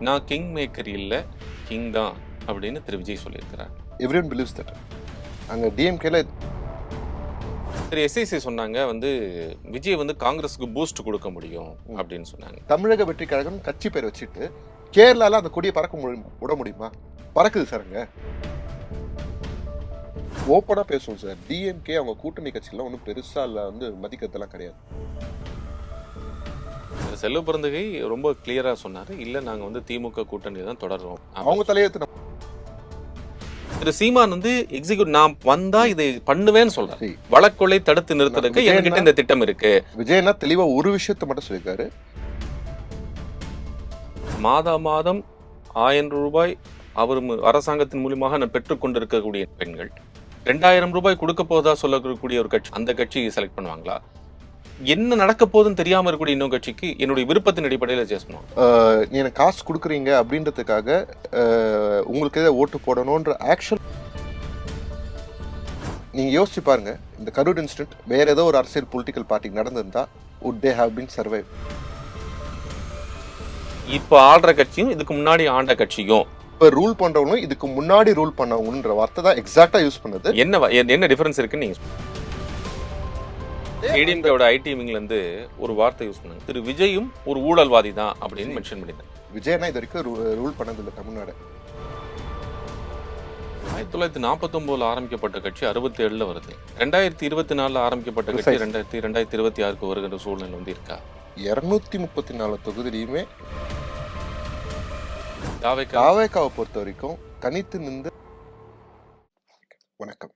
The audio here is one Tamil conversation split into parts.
நான் கிங் மேக்கர் இல்லை, கிங் தான் அப்படின்னு திரு விஜய் சொல்லியிருக்கிறார். Everyone believes that. அங்கே டிஎம்கேல திரு எஸ்ஐசி சொன்னாங்க விஜய் காங்கிரஸுக்கு பூஸ்ட் கொடுக்க முடியும் அப்படின்னு சொன்னாங்க. தமிழக வெற்றி கழகம் கட்சி பேர் வச்சுட்டு கேரளால அந்த கொடியை விட முடியுமா? பறக்குது சார். அங்க ஓப்பனா பேசுவோம் சார். டிஎம்கே அவங்க கூட்டணி கட்சியெல்லாம் ஒன்றும் பெருசா மதிக்கிறதெல்லாம் கிடையாது. செல்வ பிறந்தகை ரொம்ப கிளியரா சொன்னாரு, இல்ல நாங்க திமுக கூட்டணி தான் தொடர்றோம். அவங்க தலையெழுத்து திரு சீமான் எக்ஸிக்யூட் நான் வந்தா இதை பண்ணுவேன்னு சொல்றாரு. வழக்கொலை தடுத்து நிறுத்துறதுக்கு என்கிட்ட இந்த திட்டம் இருக்கு. விஜயனா தெளிவா ஒரு விஷயத்தை மட்டும் சொல்லியிருக்காரு. மாதம் 1000 ரூபாய் அவர் அரசாங்கத்தின் மூலமாக நான் பெற்றுக் கொண்டிருக்கக்கூடிய பெண்கள் 2000 ரூபாய் கொடுக்க போதா சொல்லக்கூடிய ஒரு கட்சி, அந்த கட்சி செலக்ட் பண்ணுவாங்களா? என்ன நடக்க போகுதுன்னு தெரியாம இருக்கக்கூடிய இன்னொரு கட்சிக்கு என்னுடைய விருப்பத்தின் அடிப்படையில் பேசணும். நீ எனக்கு காசு கொடுக்குறீங்க அப்படின்றதுக்காக உங்களுக்கு ஏதாவது ஓட்டு போடணும்ன்ற ஆக்ஷன் நீங்க யோசிச்சு பாருங்க. இந்த கரூர் இன்சிடென்ட் வேற ஏதோ ஒரு அரசியல் பொலிட்டிக்கல் பார்ட்டி நடந்திருந்தா would they have been survived? இப்ப ஆள்ற கட்சியும் இதுக்கு முன்னாடி ஆண்ட கட்சியும் இப்ப ரூல் பண்றவங்களும் இதுக்கு முன்னாடி ரூல் பண்ணவங்கன்ற வார்த்தை தான் எக்ஸாக்டா யூஸ் பண்ணது. என்ன டிஃபரன்ஸ் இருக்குன்னு நீங்க ஏடிஎம்கேவோட ஐடி விங்ல இருந்து ஒரு வார்த்தை யூஸ் பண்ணாங்க. திரு விஜயும் ஒரு ஊழல்வாதி தான் அப்படின்னு மென்ஷன் பண்ணிட்டாங்க. விஜயனா இது வரைக்கும் ரூல் பண்ணதில்லை தமிழ்நாடு. 1949 ஆரம்பிக்கப்பட்ட கட்சி 67 வருது. 2024 ஆரம்பிக்கப்பட்ட கட்சி 2026 வருகின்ற சூழ்நிலை இருக்கா? 234 தொகுதியிலுமே தாவேக்காவை பொறுத்த வரைக்கும் தனித்து நின்று வணக்கம்.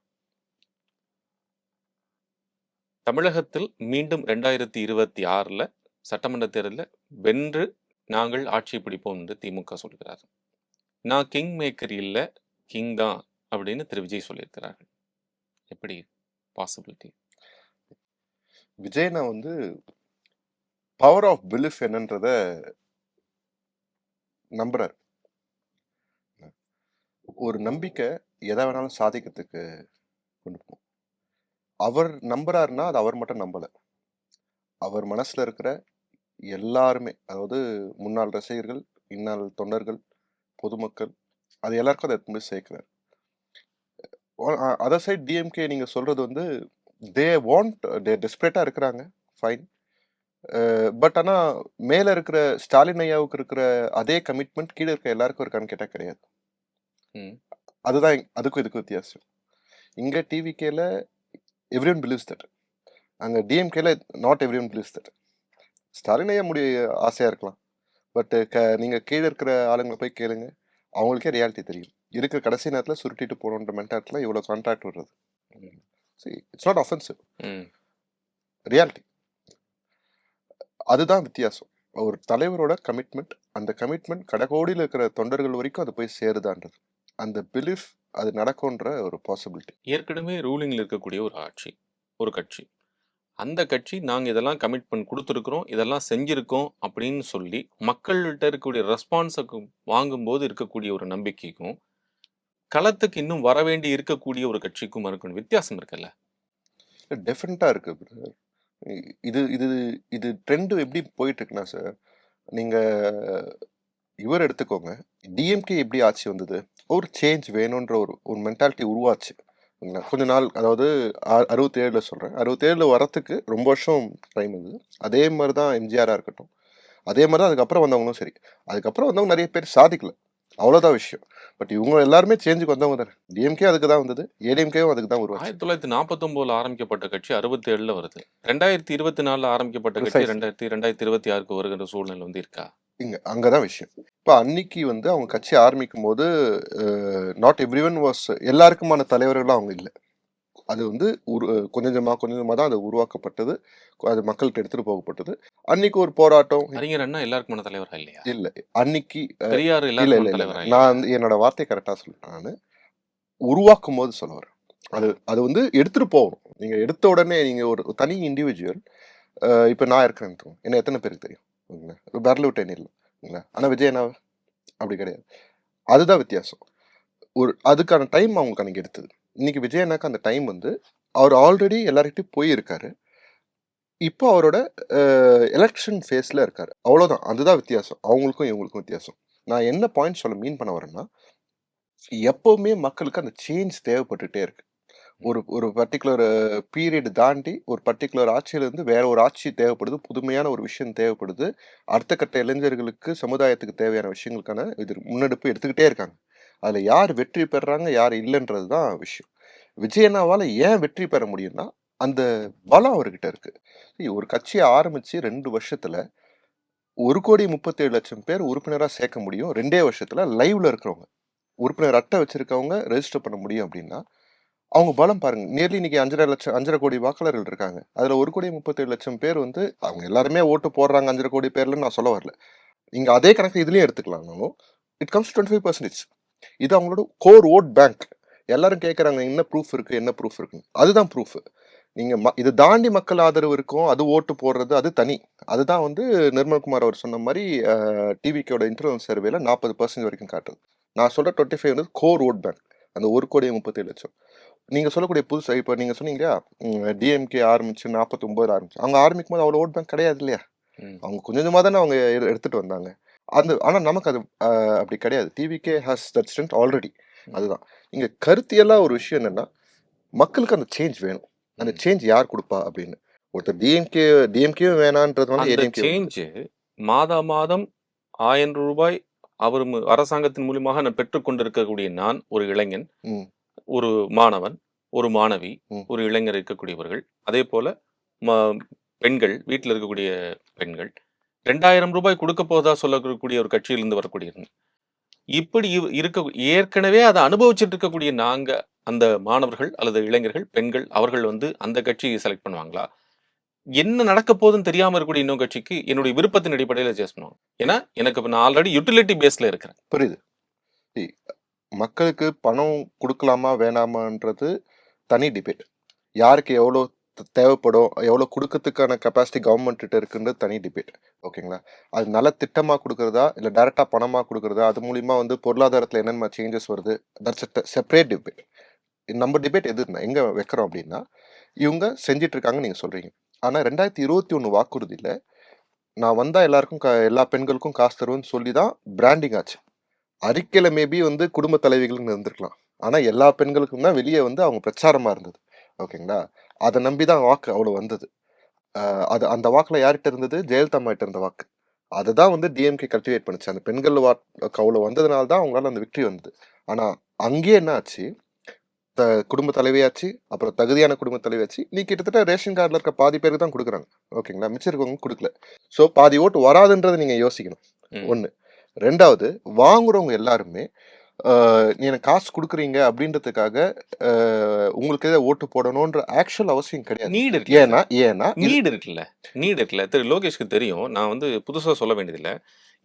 தமிழகத்தில் மீண்டும் 2026 சட்டமன்ற தேர்தலில் வென்று நாங்கள் ஆட்சி பிடிப்போம் என்று திமுக சொல்கிறார். நான் கிங் மேக்கர் இல்லை, கிங் தான் அப்படின்னு திரு விஜய் சொல்லியிருக்கிறார்கள். எப்படி பாசிபிலிட்டி? விஜய்னா பவர் ஆஃப் பிலீஃப் என்னன்றத நம்புறாரு. ஒரு நம்பிக்கை எதை வேணாலும் சாதிக்கிறதுக்கு கொண்டு போகும். அவர் நம்புறாருன்னா அது அவர் மட்டும் நம்பல, அவர் மனசுல இருக்கிற எல்லாருமே, அதாவது முன்னாள் ரசிகர்கள், இந்நாள் தொண்டர்கள், பொதுமக்கள், அது எல்லாருக்கும் அதை எடுத்து போய் சேர்க்கிறார். அதர் சைட் டிஎம்கே நீங்க சொல்றது தே டெஸ்பரேட்டா இருக்கிறாங்க, ஃபைன். பட் ஆனா மேல இருக்கிற ஸ்டாலின் ஐயாவுக்கு இருக்கிற அதே கமிட்மெண்ட் கீழே இருக்க எல்லாருக்கும் இருக்கான்னு கேட்டா கிடையாது. அதுதான் அதுக்கும் இதுக்கும் வித்தியாசம். இங்க டிவிகேல எவ்ரிஒன் பிலீவ்ஸ் தட். அங்க டிஎம்கேல not everyone believes that. Stalin ஐயா ஆசையா இருக்கலாம், பட் நீங்க கீழே இருக்கிற ஆளுங்களை போய் கேளுங்க, அவங்களுக்கே ரியாலிட்டி தெரியும். இருக்கிற கடைசி நேரத்தில் சுருட்டிட்டு போகணுன்ற மென்டாலிட்டியில் இவ்வளோ கான்ட்ராக்ட் வருது. It's not offensive, reality. அதுதான் வித்தியாசம். ஒரு தலைவரோட கமிட்மெண்ட், அந்த கமிட்மெண்ட் கடைக்கோடியில் இருக்கிற தொண்டர்கள் வரைக்கும் அது போய் சேருதான்றது, அந்த பிலீஃப் அது நடக்கும்ன்ற ஒரு பாசிபிலிட்டி. ஏற்கனவே ரூலிங்ல இருக்கக்கூடிய ஒரு ஆட்சி, ஒரு கட்சி, அந்த கட்சி நாங்கள் இதெல்லாம் கமிட்மெண்ட் கொடுத்துருக்குறோம், இதெல்லாம் செஞ்சுருக்கோம் அப்படின்னு சொல்லி மக்கள்கிட்ட இருக்கக்கூடிய ரெஸ்பான்ஸுக்கு வாங்கும்போது இருக்கக்கூடிய ஒரு நம்பிக்கைக்கும் களத்துக்கு இன்னும் வர வேண்டி இருக்கக்கூடிய ஒரு கட்சிக்கும் இருக்கணும் வித்தியாசம் இருக்குல்ல? டெஃபினட்டாக இருக்கு. இது இது இது ட்ரெண்டு எப்படி போயிட்டு இருக்குன்னா சார், நீங்கள் இவர் எடுத்துக்கோங்க, டிஎம்கே எப்படி ஆட்சி வந்தது, ஒரு சேஞ்ச் வேணுன்ற ஒரு மென்டாலிட்டி உருவாச்சு கொஞ்ச நாள். அதாவது 67 சொல்கிறேன், 67 வரத்துக்கு ரொம்ப வருஷம் டைம் இருந்தது. அதே மாதிரி தான் எம்ஜிஆராக இருக்கட்டும், அதே மாதிரி தான் அதுக்கப்புறம் வந்தவங்களும் சரி. அதுக்கப்புறம் வந்தவங்க நிறைய பேர் சாதிக்கல, அவ்வளோதான் விஷயம். பட் இவங்க எல்லாருமே சேஞ்சுக்கு வந்தவங்க தானே. டிஎம்கே அதுக்கு தான் வந்தது, ஏடிஎம்கேவும் அதுக்கு தான் உருவாச்சு. 1949 ஆரம்பிக்கப்பட்ட கட்சி 67 வருது. 2024 ஆரம்பிக்கப்பட்ட கட்சி 2026 வருகின்ற சூழ்நிலை இருக்கா? அங்கதான் விஷயம். இப்போ அன்னைக்கு அவங்க கட்சி ஆரம்பிக்கும் போது நாட் எவ்ரிவன் வாஸ், எல்லாருக்குமான தலைவர்களும் அவங்க இல்லை. அது கொஞ்சம் கொஞ்சமா தான் அது உருவாக்கப்பட்டது, அது மக்கள்கிட்ட எடுத்துட்டு போகப்பட்டது. அன்னைக்கு ஒரு போராட்டம். அறிஞர் அண்ணா எல்லாருக்குமான தலைவரா இல்லையா? இல்ல அன்னைக்கு பெரியார் இல்ல, நான் என்னோட வார்த்தை கரெக்டா சொல்றேன். நான் உருவாக்கும் போது சொல்ல வரேன், அது எடுத்துட்டு போகணும். நீங்க எடுத்த உடனே நீங்க ஒரு தனி இண்டிவிஜுவல், இப்ப நான் இருக்கிறேன், என்ன எத்தனை பேருக்கு தெரியும்? பெர்லூட்டன் இல்லை, ஆனா விஜயனா அப்படி கிடையாது. அதுதான் வித்தியாசம். அதுக்கான டைம் அவங்களுக்கு அன்னைக்கு எடுத்தது. இன்னைக்கு விஜயனாக்கு அந்த டைம் அவர் ஆல்ரெடி எல்லார்கிட்டையும் போயிருக்காரு. இப்போ அவரோட எலெக்ஷன் ஃபேஸ்ல இருக்காரு, அவ்வளவுதான். அதுதான் வித்தியாசம், அவங்களுக்கும் இவங்களுக்கும் வித்தியாசம். நான் என்ன பாயிண்ட் சொல்ல மீன் பண்ண வரேன்னா, எப்பவுமே மக்களுக்கு அந்த சேஞ்ச் தேவைப்பட்டுட்டே இருக்கு. ஒரு ஒரு பர்ட்டிகுலர் பீரியட் தாண்டி ஒரு பர்ட்டிகுலர் ஆட்சியிலிருந்து வேற ஒரு ஆட்சி தேவைப்படுது. புதுமையான ஒரு விஷயம் தேவைப்படுது. அடுத்த கட்ட இளைஞர்களுக்கு, சமுதாயத்துக்கு தேவையான விஷயங்களுக்கான இது முன்னெடுப்பு எடுத்துக்கிட்டே இருக்காங்க. அதுல யார் வெற்றி பெறுறாங்க, யார் இல்லன்றது தான் விஷயம். விஜய் அண்ணாவால ஏன் வெற்றி பெற முடியும்னா, அந்த பலம் அவர்கிட்ட இருக்கு. ஒரு கட்சிய ஆரம்பிச்சு 2 வருஷத்துல 1,37,00,000 பேர் உறுப்பினரா சேர்க்க முடியும். 2 வருஷத்துல லைவ்ல இருக்கிறவங்க. உறுப்பினர் அட்டை வச்சிருக்கவங்க ரெஜிஸ்டர் பண்ண முடியும் அப்படின்னா, அவங்க பலம் பாருங்க. நியர்லி இன்னைக்கு 5,50,000 வாக்காளர்கள் இருக்காங்க. அதுல 1,37,00,000 பேர் வந்து அவங்க எல்லாருமே ஓட்டு போடுறாங்க 5,50,000 பேர்லன்னு நான் சொல்ல வரல. நீங்க அதே கணக்கு இதுலயும் எடுத்துக்கலாம்னாலும், இட் கம்ஸ் 25%. இது அவங்களோட கோர் வோட் பேங்க். எல்லாரும் கேட்கறாங்க என்ன ப்ரூஃப் இருக்கு? என்ன ப்ரூஃப் இருக்குன்னு. அதுதான் ப்ரூஃப். நீங்க இது தாண்டி மக்கள் ஆதரவு இருக்கும். அது ஓட்டு போடுறது அது தனி. அதுதான் வந்து நிர்மல்குமார் அவர் சொன்ன மாரி டிவிக்கோட இன்டர்னல் சர்வேல 40% வரைக்கும் காட்டுது. நான் சொல்ற 25 வந்து கோர் வோட் பேங்க். அந்த 1,37,00,000. நீங்க சொல்லக்கூடிய புதுசா இப்ப நீங்க சொன்னீங்க இல்லையா? டிஎம்கே ஆரம்பிச்சு 49 ஆரம்பிச்சு. அவங்க ஆரம்பிக்கும்போது அவ்வளோ வோட் பேங்க் கிடையாது இல்லையா? அவங்க கொஞ்சம் கொஞ்சமா தானே அவங்க எடுத்துட்டு வந்தாங்க. ஆனா நமக்கு அது அப்படி கிடையாது. TVK has that strength already. அதுதான். இங்க கருத்தியலா ஒரு விஷயம் என்னன்னா, மக்களுக்கு அந்த சேஞ்ச் வேணும். அந்த சேஞ்ச் யார் குடுப்பா அப்படின்னு. ஒருத்தர் டிஎம்கேவும் வேணான்றது வந்து அந்த ஏடிஎம்கே சேஞ்ச் மாதா மாதம் ரூ. 1000 அவர் அரசாங்கத்தின் மூலியமாக நான் பெற்றுக் கொண்டிருக்கக்கூடிய நான் ஒரு இளைஞன், ம், ஒரு மாணவன், ஒரு மாணவி, ம், ஒரு இளைஞர் இருக்கக்கூடியவர்கள். அதே போல ம பெண்கள், வீட்ல இருக்கக்கூடிய பெண்கள். ரூ. 2,000 குடுக்க போவதா சொல்லக்கூடிய ஒரு கட்சியிலிருந்து வரக்கூடியவங்க. இப்படி ஏற்கனவே அத அனுபவிச்சுட்டு இருக்கக்கூடிய நாங்க, அந்த மாணவர்கள் அல்லது இளைஞர்கள், பெண்கள் அவர்கள் வந்து அந்த கட்சியை செலக்ட் பண்ணுவாங்களா? என்ன நடக்க போகுதுன்னு தெரியாம இருக்கக்கூடிய இன்னொரு கட்சிக்கு என்னுடைய விருப்பத்தின் அடிப்படையில சேஸ் பண்ணுவாங்க. ஏன்னா, எனக்கு இப்ப நான் ஆல்ரெடி யுட்டிலிட்டி பேஸ்ல இருக்கிறேன். புரியுது. See, மக்களுக்கு பணம் குடுக்கலாமா, வேணாமான்றது தனி டிபேட். யாருக்கு எவ்வளோ தேவைப்படும், எவ்வளோ குடுக்கறதுக்கான கெப்பாசிட்டி கவர்மெண்ட் கிட்ட இருக்குன்றது தனி டிபேட். ஓகேங்களா? அது திட்டமா குடுக்குறதா, இல்ல டைரக்ட்டா பணமா குடுக்குறதா, அது மூலியமா வந்து பொருளாதாரத்துல என்னென்ன சேஞ்சஸ் வருது, தட்ஸ் செப்பரேட் டிபேட். நம்ம டிபேட் எங்க வைக்கிறோம் அப்படின்னா, இவங்க செஞ்சுட்டு இருக்காங்கன்னு நீங்க சொல்றீங்க. ஆனா 2021 வாக்குறுதியில, நான் வந்தா எல்லாருக்கும் எல்லா பெண்களுக்கும் காசு தருவேன்னு சொல்லி தான் பிராண்டிங் ஆச்சு. அறிக்கையில மேபி வந்து குடும்ப தலைவிகள்னு இருந்திருக்கலாம். ஆனா எல்லா பெண்களுக்கும் தான் வெளிய வந்து அவங்க பிரச்சாரமா இருந்தது. ஓகேங்களா? அத நம்பி தான் வாக்கு அவ்வளவு வந்தது. அ அது அந்த வாக்குல யார்ட்ட இருந்தது? ஜெயலலிதா அம்மாகிட்ட இருந்த வாக்கு. அததான் வந்து டிஎம்கே கல்டிவேட் பண்ணுச்சு. அந்த பெண்கள் வாக்கு அவ்வளவு வந்ததுனால தான் அவங்களால அந்த வெற்றி வந்தது. ஆனா அங்கேயே என்ன ஆச்சு? த குடும்ப தலைவியாச்சு, அப்புறம் தகுதியான குடும்ப தலைவியாச்சு. நீ கிட்டத்தட்ட ரேஷன் கார்டுல இருக்க பாதி பேருக்கு தான் குடுக்குறாங்க. ஓகேங்களா? மிச்சம் இருக்கவங்க குடுக்கல. சோ பாதி ஓட்டு வராதுன்றத நீங்க யோசிக்கணும். ம். 1. 2வது வாங்குறவங்க எல்லாருமே, நீ எனக்கு காசு குடுக்குறீங்க அப்படின்றதுக்காக, அ உங்களுக்கு எதிரா ஓட்டு போடணுன்ற ஆக்சுவல் அவசியம் கிடையாது. நீட் இருக்குல்ல சார். ஏன்னா ஏன்னா இது நீட் இருக்குல்ல. நீட் இருக்குல்ல. திரு லோகேஷ்க்கு தெரியும். நான் வந்து புதுசா சொல்ல வேண்டியதில்ல.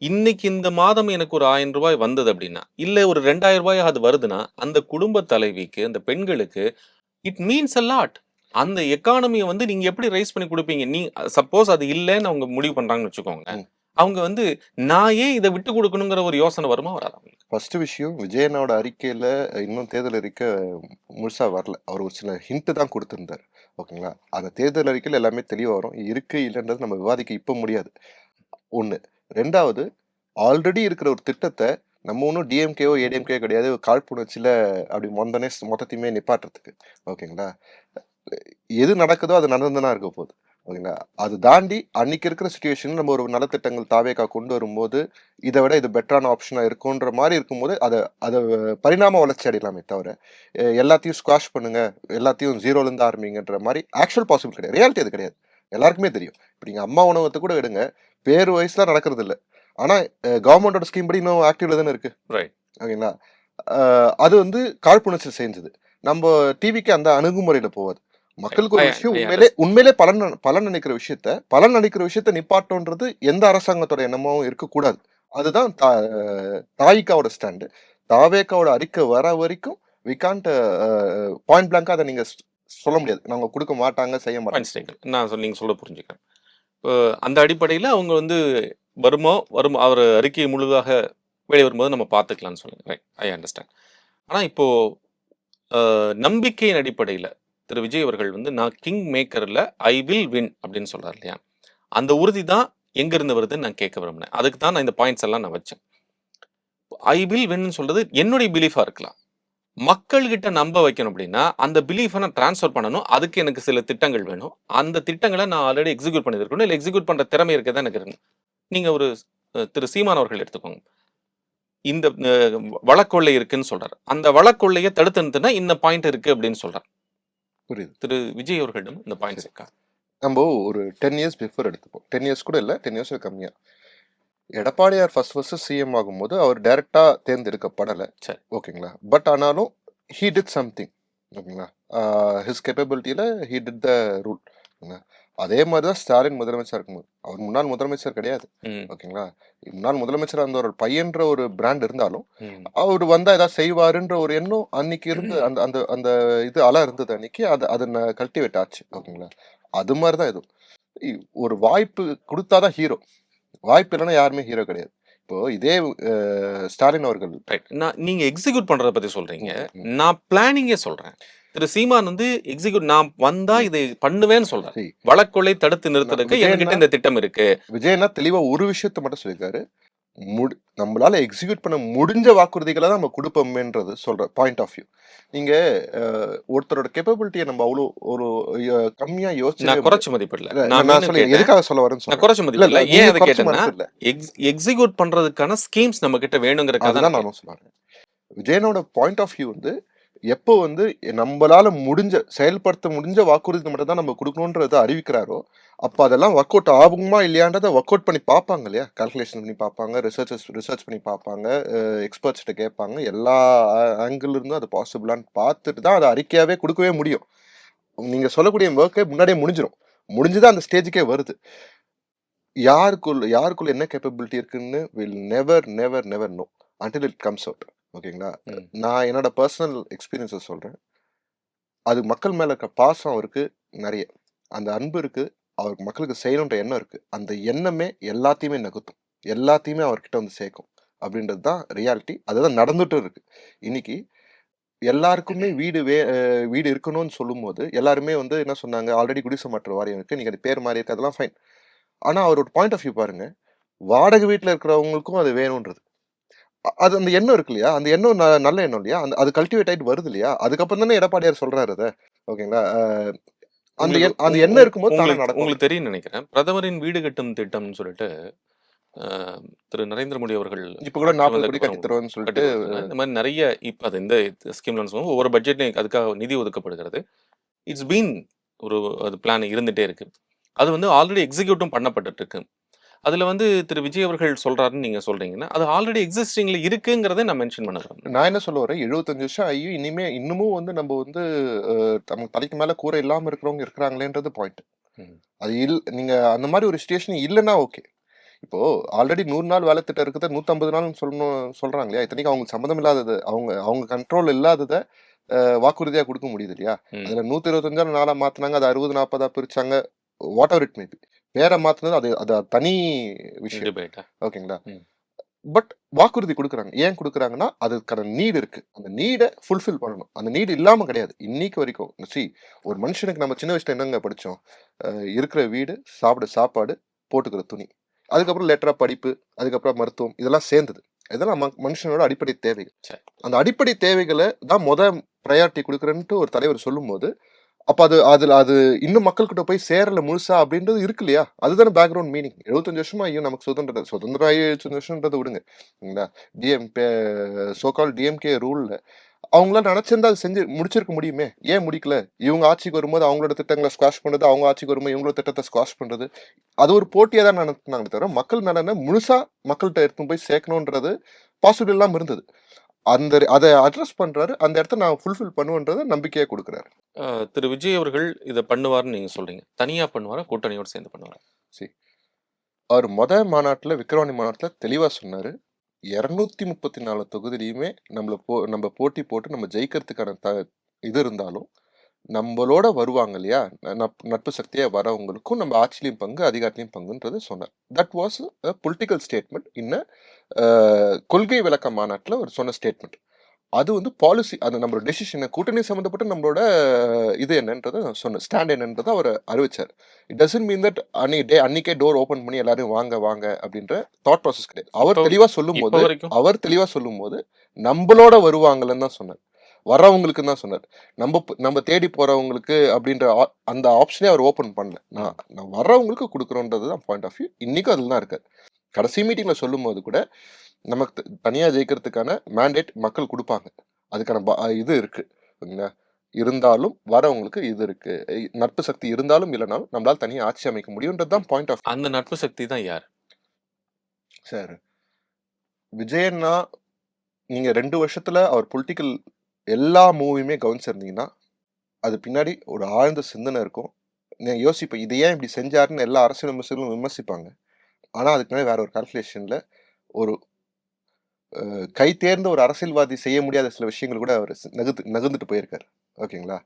இன்னைக்கு இந்த மாதம் எனக்கு ஒரு ரூ. 1000 வந்தது அப்படின்னா, இல்ல ஒரு ரூ. 2,000 அது வருதுன்னா, அந்த குடும்ப தலைவிக்கு, அந்த பெண்களுக்கு இட் மீன்ஸ் அ லாட். அந்த எக்கானமிய வந்து நீங்க எப்படி ரைஸ் பண்ணி குடுப்பீங்க? சப்போஸ் அது இல்லன்னு அவங்க முடிவு பண்றாங்கன்னு வச்சுக்கோங்க. ம். அவங்க வந்து நான் ஏன் இத விட்டு குடுக்கணுங்கிற ஒரு யோசனை வருமா? வராதா அவங்களுக்கு? ஃபர்ஸ்ட் விஷயம் விஜயனோட அறிக்கையில இன்னும் தேர்தல் அறிக்கை முழுசா வரல. அவர் ஒரு சில ஹிண்ட் தான் குடுத்திருந்தாரு. ஓகேங்களா? அந்த தேர்தல் அறிக்கையில எல்லாமே தெளிவா வரும். இருக்கு, இல்லன்றது நம்ம விவாதிக்க இப்ப முடியாது. 1. 2வது ஆல்ரெடி இருக்கிற ஒரு திட்டத்த நம்ம ஒண்ணும் டிஎம்கேவோ, ஏடிஎம்கேவோ கிடையாது. காழ்ப்புணர்ச்சியில அப்படி மொத்தத்தையுமே நிப்பாட்டுறதுக்கு. ஓகேங்களா? எது நடக்குதோ அது நடந்து தான் இருக்க போகுது. ஓகேங்களா? அது தாண்டி அன்னைக்கு இருக்கிற சிச்சுவேஷன்ல நம்ம ஒரு நலத்திட்டங்கள் தாவேகா கொண்டு வரும்போது, இத விட இது பெட்டரான ஆப்ஷனா இருக்குன்ற மாரி இருக்கும்போது, அத அத பரிணாம வளர்ச்சி அடையலாமே தவிர, எல்லாத்தையும் ஸ்குவாஷ் பண்ணுங்க, எல்லாத்தையும் 0ல இருந்து ஆரம்பிங்கன்ற மாரி ஆக்சுவல் பாசிபிள் கிடையாது. ரியாலிட்டி அது கிடையாது. எல்லாருக்குமே தெரியும். இப்ப நீங்க அம்மா உணவகத்த கூட எடுங்க. பேரு வயசுல நடக்கிறது இல்ல. ஆனா கவர்மெண்டோட ஸ்கீம் படி இன்னும் ஆக்டிவ்ல தானே இருக்கு. ரைட். ஓகேங்களா? அ அது வந்து காழ்ப்புணர்ச்சி செஞ்சது. நம்ப டிவிக்கு அந்த அணுகுமுறையில போவாது. ரைட். மக்களுக்கு ஒரு ஐ விஷயம் ஐ உண்மையிலே அண்டர்ஸ்டாண்ட். உண்மையிலே பலன் நினைக்கிற விஷயத்த நிப்பாட்டோன்றது எந்த அரசாங்கத்தோட எண்ணமாவும் இருக்கக்கூடாது. அதுதான் தாயிகாவோட ஸ்டாண்டு. தாவேகாவோட அறிக்கை வர வரைக்கும் வி கான்ட் பாயிண்ட் பிளாங்கா அத நீங்க சொல்ல முடியாது. நாங்க குடுக்க மாட்டாங்க, செய்ய மாட்டாங்க. Points taken. நீங்க சொல்றத புரிஞ்சுக்கிறேன். அந்த அடிப்படையில அவங்க வந்து வருமோ அவர் அறிக்கை முழுதாக வெளிய வரும்போது நம்ம பார்த்துக்கலாம்னு சொல்லுங்க. ரைட். I understand. ஆனா இப்போ நம்பிக்கையின் அடிப்படையில திரு விஜய் அவர்கள் வந்து நான் கிங் மேக்கர்ல ஐ வில் வின் அப்படின்னு சொல்றாரு இல்லையா? அந்த உறுதி தான் எங்க இருந்து வருதுன்னு நான் கேட்க விரும்பினேன். அதுக்கு தான் நான் இந்த பாயிண்ட்ஸ் எல்லாம் நான் வச்சேன். ஐ வில் வின்னு சொல்றது என்னுடைய பிலீஃபா இருக்கலாம். மக்கள்கிட்ட நம்ப வைக்கணும் அப்படின்னா, அந்த பிலீஃப நான் ட்ரான்ஸ்ஃபர் பண்ணணும். அதுக்கு எனக்கு சில திட்டங்கள் வேணும். அந்த திட்டங்கள நான் ஆல்ரெடி எக்ஸிக்யூட் பண்ணியிருக்கணும். இல்ல எக்ஸிக்யூட் பண்ற திறமை இருக்கதான் எனக்கு இருக்கு. நீங்க ஒரு திரு சீமான் அவர்கள் எடுத்துக்கோங்க. இந்த வழக்கொள்ளை இருக்குன்னு சொல்றாரு. அந்த வழக்கொள்ளைய தடுத்து நிறுத்தினா இந்த பாயிண்ட் இருக்கு அப்படின்னு சொல்றாரு. புரியுது. திரு விஜய் அவர்களிடம் இந்த பாயிண்ட்ஸ் சரி. இருக்கா? நம்ம ஒரு 10 இயர்ஸ் பிஃபோர் எடுத்துப்போம். 10 இயர்ஸ் கூட இல்ல. 10 இயர்ஸ் கம்மியா. எடப்பாடியார் ஃபர்ஸ்ட் சிஎம் ஆகும்போது அவர் டைரக்டா தேர்ந்தெடுக்கப்படல. சரி. ஓகேங்களா? பட் ஆனாலும் ஹி டிட் சம்திங். ஓகேங்களா? ஹிஸ் கேப்பபிலிட்டியில ஹி டிட் த ரூல். அதே மாதிரி தான் ஸ்டாலின் முதலமைச்சர் இருக்கும்போது. அவர் முன்னாள் முதலமைச்சர் கிடையாது. ம். ஓகேங்களா? முன்னாள் முதலமைச்சரா இருந்த ஒரு பையன்ற ஒரு பிராண்ட் இருந்தாலும், ம். அவர் வந்தா ஏதாவது செய்வாருன்ற ஒரு எண்ணம் அன்னைக்கு இருந்து அந்த அந்த அந்த இது அலை இருந்தது அன்னைக்கு. அது கல்டிவேட் ஆச்சு. ஓகேங்களா? அது மாதிரி தான் இதுவும். ஒரு வாய்ப்பு குடுத்தா தான் ஹீரோ. வாய்ப்பு இல்லைன்னா யாருமே ஹீரோ கிடையாது. இப்போ இதே ஸ்டாலின் அவர்கள் ரைட். நீங்க எக்ஸிக்யூட் பண்றத பத்தி சொல்றீங்க. ம், ம். நான் பிளானிங்கே சொல்றேன். திரு சீமான் வந்து எக்ஸிக்யூட் நான் வந்தா ம். இதை பண்ணுவேன்னு சொல்றாரு. சரி. வழக்கொள்ளை தடுத்து நிறுத்துறதுக்கு என்கிட்ட விஜயண்ணா இந்த திட்டம் இருக்கு. விஜயண்ணா தெளிவா ஒரு விஷயத்த மட்டும் சொல்லியிருக்காரு. நம்மளால எக்ஸிக்யூட் பண்ண முடிஞ்ச வாக்குறுதிகளை தான் நம்ம கொடுப்போமேன்றது சொல்ற பாயிண்ட் ஆஃப் வியூ. நீங்க ஒருத்தரோட கேப்பபிலிட்டியை நம்ம அவ்வளோ ஒரு கம்மியா யோசிச்சே நான் குறைச்சு மதிப்பிடல. இல்ல, நான் நான் என்ன சொல்லி கேட்டேன்? எதுக்காக சொல்ல வரேன்னு நான் சொல்றேன். குறைச்சு இல்ல மதிப்பிடல. இல்ல ஏன் நீங்க அதை குறைச்சு கேட்டேன்னா, மதிப்பு இல்ல. எக்ஸிக்யூட் பண்றதுக்கான ஸ்கீம்ஸ் நம்ம கிட்ட வேணுங்கிறதுக்காக தான் அதுதான் நான் நானும் சொல்றேன். விஜயனோட பாயிண்ட் ஆஃப் வியூ வந்து எப்போ வந்து நம்மளால முடிஞ்ச செயல்படுத்த முடிஞ்ச வாக்குறுதி மட்டும் தான் நம்ம கொடுக்கணுன்றத அறிவிக்கிறாரோ, அப்ப அதெல்லாம் ஒர்க் அவுட் ஆகுமா இல்லையான்றத ஒர்க் அவுட் பண்ணி பார்ப்பாங்க இல்லையா? கால்குலேஷன் பண்ணி பார்ப்பாங்க, ரிசர்ச் பண்ணி பார்ப்பாங்க, எக்ஸ்பர்ட்ஸ்கிட்ட கேட்பாங்க. எல்லா ஆங்கிள் இருந்தும் அது பாசிபிளான்னு பார்த்துட்டு தான் அதை அறிக்கையாவே கொடுக்கவே முடியும். நீங்க சொல்லக்கூடிய ஒர்க்கே முன்னாடியே முடிஞ்சிடும். முடிஞ்சுதான் அந்த ஸ்டேஜுக்கே வருது. யாருக்குள்ள என்ன கேப்பபிலிட்டி இருக்குன்னு will never never never know until it comes out. ஓகேங்களா? ம். நான் என்னோட பர்சனல் எக்ஸ்பீரியன்ஸஸ் சொல்றேன். அது மக்கள் மேல இருக்க பாசம் அவருக்கு நிறைய. அந்த அன்பு இருக்கு. அவருக்கு மக்களுக்கு செய்யணுன்ற எண்ணம் இருக்கு. அந்த எண்ணமே எல்லாத்தையுமே நகர்த்தும். எல்லாத்தையுமே அவர்கிட்ட வந்து சேர்க்கும். அப்படின்றது தான் ரியாலிட்டி. அதுதான் நடந்துட்டும் இருக்கு. இன்னைக்கு எல்லாருக்குமே வீடு இருக்கணும்னு சொல்லும்போது, எல்லாருமே வந்து என்ன சொன்னாங்க, ஆல்ரெடி குடிசை மாற்று வாரியம் இருக்கு. நீங்க அது பேர் மாறி இருக்கு. அதெல்லாம் ஃபைன். ஆனா அவரோட பாயிண்ட் ஆஃப் வியூ பாருங்க. வாடகை வீட்ல இருக்கிறவங்களுக்கும் அது வேணும்ன்றது. அது அந்த எண்ணம் இருக்கு இல்லையா? அந்த எண்ணம் நல்ல எண்ணம் இல்லையா? அது கல்டிவேட் ஆயிட்டு வருது இல்லையா? அதுக்கப்புறம் தானே எடப்பாடியார் சொல்றாரு அத. ஓகேங்களா? அந்த உங்களுக்கு அந்த எண்ணம் இருக்கும்போது தானே உங்களுக்கு நடக்கும். உங்களுக்கு தெரியும்னு நினைக்கிறேன். பிரதமரின் வீடு கட்டும் திட்டம்னு சொல்லிட்டு திரு நரேந்திர மோடி அவர்கள் இப்ப கூட ஆட்சி 40 கோடி வந்ததுக்கு கட்டி அப்புறம் தருவேன்னு கட்டி சொல்லிட்டு கொடுத்தாங்க. இந்த மாதிரி நிறைய இப்ப அது இந்த ஸ்கீம்ல சொல்லுவோம். ஒவ்வொரு பட்ஜெட்லையும் அதுக்காக நிதி ஒதுக்கப்படுகிறது. இட்ஸ் பீன் ஒரு அது பிளான் இருந்துட்டே இருக்கு. அது வந்து ஆல்ரெடி எக்ஸிக்யூட்டும் பண்ணப்பட்டுட்டு இருக்கு. அதுல வந்து திரு விஜய் அவர்கள் சொல்றாருன்னு நீங்க சொல்றீங்கன்னா, அது ஆல்ரெடி எக்ஸிஸ்டிங்ல இருக்குங்கிறத நான் மென்ஷன் பண்ண விரும்புறேன். நான் என்ன சொல்ல வரேன், 75 வருஷம் ஆகி இன்னமும் வந்து நம்ம வந்து நமக்கு தலைக்கு மேல கூரை இல்லாம இருக்கிறவங்க இருக்கிறாங்களேன்றது பாயிண்ட். ம். அது நீங்க அந்த மாதிரி ஒரு சிச்சுவேஷன் இல்லைன்னா ஓகே. இப்போ ஆல்ரெடி 100 நாள் வேலை திட்டம் இருக்குது 150 நாள்னு சொல்றாங்க இல்லையா? இத்தனைக்கும் அவங்களுக்கு சம்மந்தம் இல்லாதது, அவங்க அவங்க கண்ட்ரோல் இல்லாதத வாக்குறுதியா குடுக்க முடியுது இல்லையா? ம். அதுல 125 நாளா மாத்துனாங்க. அது 60, 40 பிரிச்சாங்க. Whatever it may be. பேர மாத்துனது அது அது தனி விஷயம். டிபேட்டா? ஓகேங்களா? ம். பட் வாக்குறுதி குடுக்குறாங்க. ஏன் குடுக்குறாங்கன்னா, அதுக்கான நீட் இருக்கு. அந்த நீட ஃபுல்ஃபில் பண்ணணும். அந்த நீட் இல்லாம கிடையாது. இன்னைக்கு வரைக்கும் ஒரு மனுஷனுக்கு நம்ம சின்ன வயசுல என்னங்க படிச்சோம்? இருக்கிற வீடு, சாப்பிட சாப்பாடு, போட்டுக்கிற துணி. அதுக்கப்புறம் லேட்டரா படிப்பு, அதுக்கப்புறம் மருத்துவம் இதெல்லாம் சேர்ந்தது. இதெல்லாம் மனுஷனோட அடிப்படை தேவைகள். சரி. அந்த அடிப்படை தேவைகள தான் பிரையாரிட்டி குடுக்குறேன்ட்டு ஒரு தலைவர் சொல்லும்போது, அப்ப அது இன்னும் மக்கள்கிட்ட போய் சேரல முழுசா அப்படின்றது இருக்கு இல்லையா? அதுதானே பேக்கிரவுண்ட் மீனிங். 75 வருஷமா ஐயோ! நமக்கு சுதந்திரம் ஆகி 75 வருஷம்ன்றத விடுங்க. சரிங்களா? சோ கால்ட் டிஎம்கே ரூல்ல அவங்களால நினைச்சிருந்தா அது செஞ்சு முடிச்சிருக்க முடியுமே. ஏன் முடிக்கல? இவங்க ஆட்சிக்கு வரும்போது அவங்களோட திட்டங்கள ஸ்குவாஷ் பண்றது, அவங்க ஆட்சிக்கு வரும்போது இவங்களோட திட்டத்த ஸ்குவாஷ் பண்றது. அது ஒரு போட்டியா தான் நடத்துனாங்களே தவிர, மக்கள் நலன முழுசா மக்கள்ட்ட எடுத்துன்னு போய் சேர்க்கணும்ன்றது பாசிபிள் இல்லாம இருந்தது. அத அட்ரஸ் பண்றாரு. அந்த இடத்த நான் ஃபுல்ஃபில் பண்ணுவேன்றத நம்பிக்கையா குடுக்குறாரு. திரு விஜய் அவர்கள் இத பண்ணுவார்ன்னு நீங்க சொல்றீங்க. தனியா பண்ணுவாரா? கூட்டணியோட சேர்ந்து பண்ணுவாரா? சி அவர் மாநாட்டுல விக்கிரவாண்டி மாநாட்டுல தெளிவா சொன்னாரு. 234 தொகுதியிலயுமே நம்ம போட்டி போட்டு நம்ம ஜெயிக்கிறதுக்கான இது இருந்தாலும், நம்பளோட வருவாங்க இல்லையா? நட்பு சக்தியா வரவங்களுக்கும் நம்ம ஆட்சியிலயும் பங்கு, அதிகாரத்திலயும் பங்குன்றத சொன்னார். That was political statement. கொள்கை விளக்க மாநாட்டுல அவர் சொன்ன ஸ்டேட்மெண்ட். அது வந்து பாலிசி, அது நம்மளோட டெசிஷன், கூட்டணி சம்மந்தப்பட்ட நம்மளோட இது என்னன்றத நான் சொன்னேன், ஸ்டாண்ட் என்னன்றதை அவர் அறிவிச்சார். இட் டசன்ட் மீன் தட் அன்னைக்கே டோர் ஓப்பன் பண்ணி எல்லாரும் வாங்க வாங்க அப்படின்ற தாட் ப்ராசஸ் கிடையாது. அவர் இப்போ தெளிவா இப்போ சொல்லும் போது நம்மளோட வருவாங்கன்னு தான் சொன்னார், வர்றவங்களுக்கு தான் சொன்னார். நம்ம தேடி போறவங்களுக்கு அப்படின்ற அந்த ஆப்ஷனே அவர் ஓப்பன் பண்ணல. நான் வர்றவங்களுக்கு கொடுக்குறோன்றது தான் பாயிண்ட் ஆஃப் வியூ. இன்னைக்கும் அதில் தான் இருக்காரு. கடைசி மீட்டிங்ல சொல்லும் போது கூட நமக்கு தனியா ஜெயிக்கிறதுக்கான மேண்டேட் மக்கள் கொடுப்பாங்க, அதுக்கான இது இருக்கு ஓகேங்களா. இருந்தாலும் வரவங்களுக்கு இது இருக்கு, நட்பு சக்தி இருந்தாலும் இல்லைனாலும் நம்மளால தனியா ஆட்சி அமைக்க முடியும்ன்றது தான் பாயிண்ட் ஆஃப். அந்த நட்பு சக்தி தான் யார் சார் விஜயன்னா, நீங்க 2 வருஷத்துல அவர் பொலிட்டிக்கல் எல்லா மூவியுமே கவனிச்சிருந்தீங்கன்னா அது பின்னாடி ஒரு ஆழ்ந்த சிந்தனை இருக்கும். நீங்க யோசிப்ப இதை ஏன் இப்படி செஞ்சாருன்னு எல்லா அரசியல் விமர்சகர்களும் விமர்சிப்பாங்க. ஆனா அதுக்கு முன்னாடி வேற ஒரு கால்குலேஷன்ல ஒரு கை தேர்ந்த ஒரு அரசியல்வாதி செய்ய முடியாத சில விஷயங்கள் கூட அவர் நகர்ந்துட்டு போயிருக்காரு ஓகேங்களா.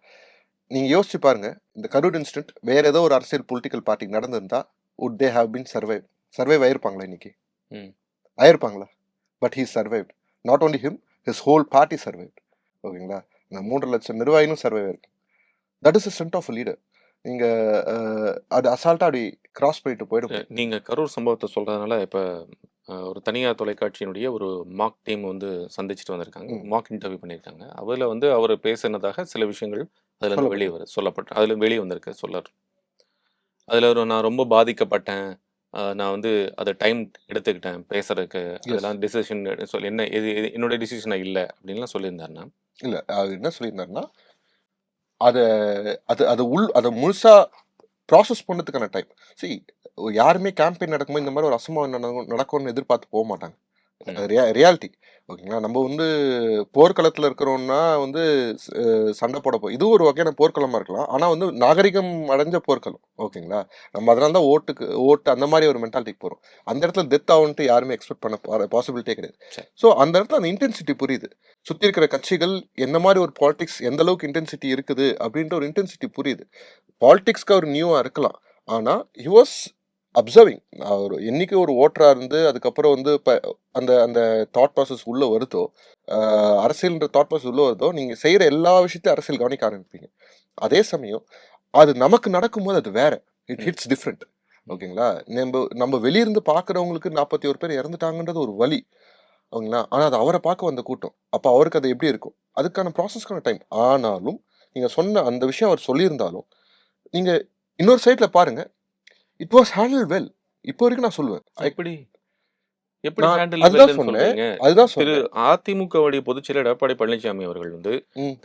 நீங்க யோசிச்சு பாருங்க, இந்த கரூர் இன்சிடென்ட் வேற ஏதோ ஒரு அரசியல் பொலிட்டிக்கல் பார்ட்டிக்கு நடந்திருந்தா would they have been survive ஆயிருப்பாங்களா இன்னைக்கு? ஆயிருப்பாங்களா? But he survived. not only him, his whole party survived. ஓகேங்களா. இந்த 3 லட்சம் நிர்வாகிகளும் சர்வைவ் ஆயிருக்கு. That is strength of leader. நீங்க அது அசால்ட்டா அப்படி கிராஸ் பண்ணிட்டு போயிடும். நீங்க கரூர் சம்பவத்தை சொல்றதுனால இப்ப ஒரு தனியார் தொலைக்காட்சியினுடைய ஒரு மாக் டீம் வந்து சந்திச்சுட்டு வந்திருக்காங்க, மாக் இன்டர்வியூ பண்ணியிருக்காங்க. அதுல வந்து அவர் பேசினதாக சில விஷயங்கள் அதுல இருந்து வெளியே சொல்லப்பட்டு அதுல வெளியே வந்திருக்கு சொல்லர். அதுல நான் ரொம்ப பாதிக்கப்பட்டேன், நான் வந்து அதை டைம் எடுத்துக்கிட்டேன் பேசுறதுக்கு, அதெல்லாம் டிசிஷன் சொல்லி என்ன என்னோட டிசிஷனா இல்லை அப்படின்லாம் சொல்லியிருந்தாருன்னா. இல்ல அது என்ன சொல்லியிருந்தாருன்னா, அதை முழுசா ப்ராசஸ் பண்ணதுக்கான டைம். சரி, யாருமே கேம்பெயின் நடக்கும்போது இந்த மாதிரி ஒரு அசம்பாவிதம் நடக்கும்னு எதிர்பார்த்து போக மாட்டாங்க. ரியாலிட்டி ஓகேங்களா. நம்ம வந்து போர்க்களத்தில் இருக்கிறோம்னா வந்து சண்டை போட இது ஒரு வகையான போர்க்களமா இருக்கலாம். ஆனா வந்து நாகரிகம் அடைஞ்ச போர்க்களம் ஓகேங்களா. நம்ம அதனால தான் ஓட்டு அந்த மாதிரி ஒரு மென்டாலிட்டிக்கு போறோம். அந்த இடத்துல டெத் ஆகும்ட்டு யாருமே எக்ஸ்பெக்ட் பண்ண பாசிபிலிட்டியே கிடையாது. ஸோ அந்த இடத்துல அந்த இன்டென்சிட்டி புரியுது. சுற்றி இருக்கிற கட்சிகள் என்ன மாதிரி ஒரு பாலிடிக்ஸ் எந்த அளவுக்கு இன்டென்சிட்டி இருக்குது அப்படின்ற ஒரு இன்டென்சிட்டி புரியுது. பாலிடிக்ஸ்க்கு அவர் நியூவா இருக்கலாம், ஆனா ஹி வாஸ் அப்சர்விங். அவர் என்னைக்கு ஒரு ஓட்டரா இருந்து அதுக்கப்புறம் வந்து அந்த அந்த தாட் ப்ராசஸ் உள்ள வருதோ, அரசியல்ன்ற தாட் ப்ராசஸ் உள்ள வருதோ, நீங்க செய்யற எல்லா விஷயத்தையும் அரசியல் கவனிக்க ஆரம்பிப்பீங்க. அதே சமயம் அது நமக்கு நடக்கும்போது அது வேற, இட் ஹிட்ஸ் டிஃப்ரெண்ட் ஓகேங்களா. நம்ம வெளியிருந்து பாக்குறவங்களுக்கு 41 பேர் இறந்துட்டாங்கன்றது ஒரு வலி ஓகேங்களா. ஆனா அது அவரை பார்க்க வந்த கூட்டம், அப்ப அவருக்கு அது எப்படி இருக்கும், அதுக்கான ப்ராசஸ்க்கான டைம். ஆனாலும் நீங்க சொன்ன அந்த விஷயம் அவர் சொல்லியிருந்தாலும் நீங்க இன்னொரு சைட்ல பாருங்க, இட் வாஸ் ஹேண்டில் வெல். இப்போ வரைக்கும் நான் சொல்லுவேன். எப்படி ஹேண்டில் அதுதான் சொன்னேன். திரு அதிமுகவுடைய பொதுச் செயலர் எடப்பாடி பழனிசாமி அவர்கள் வந்து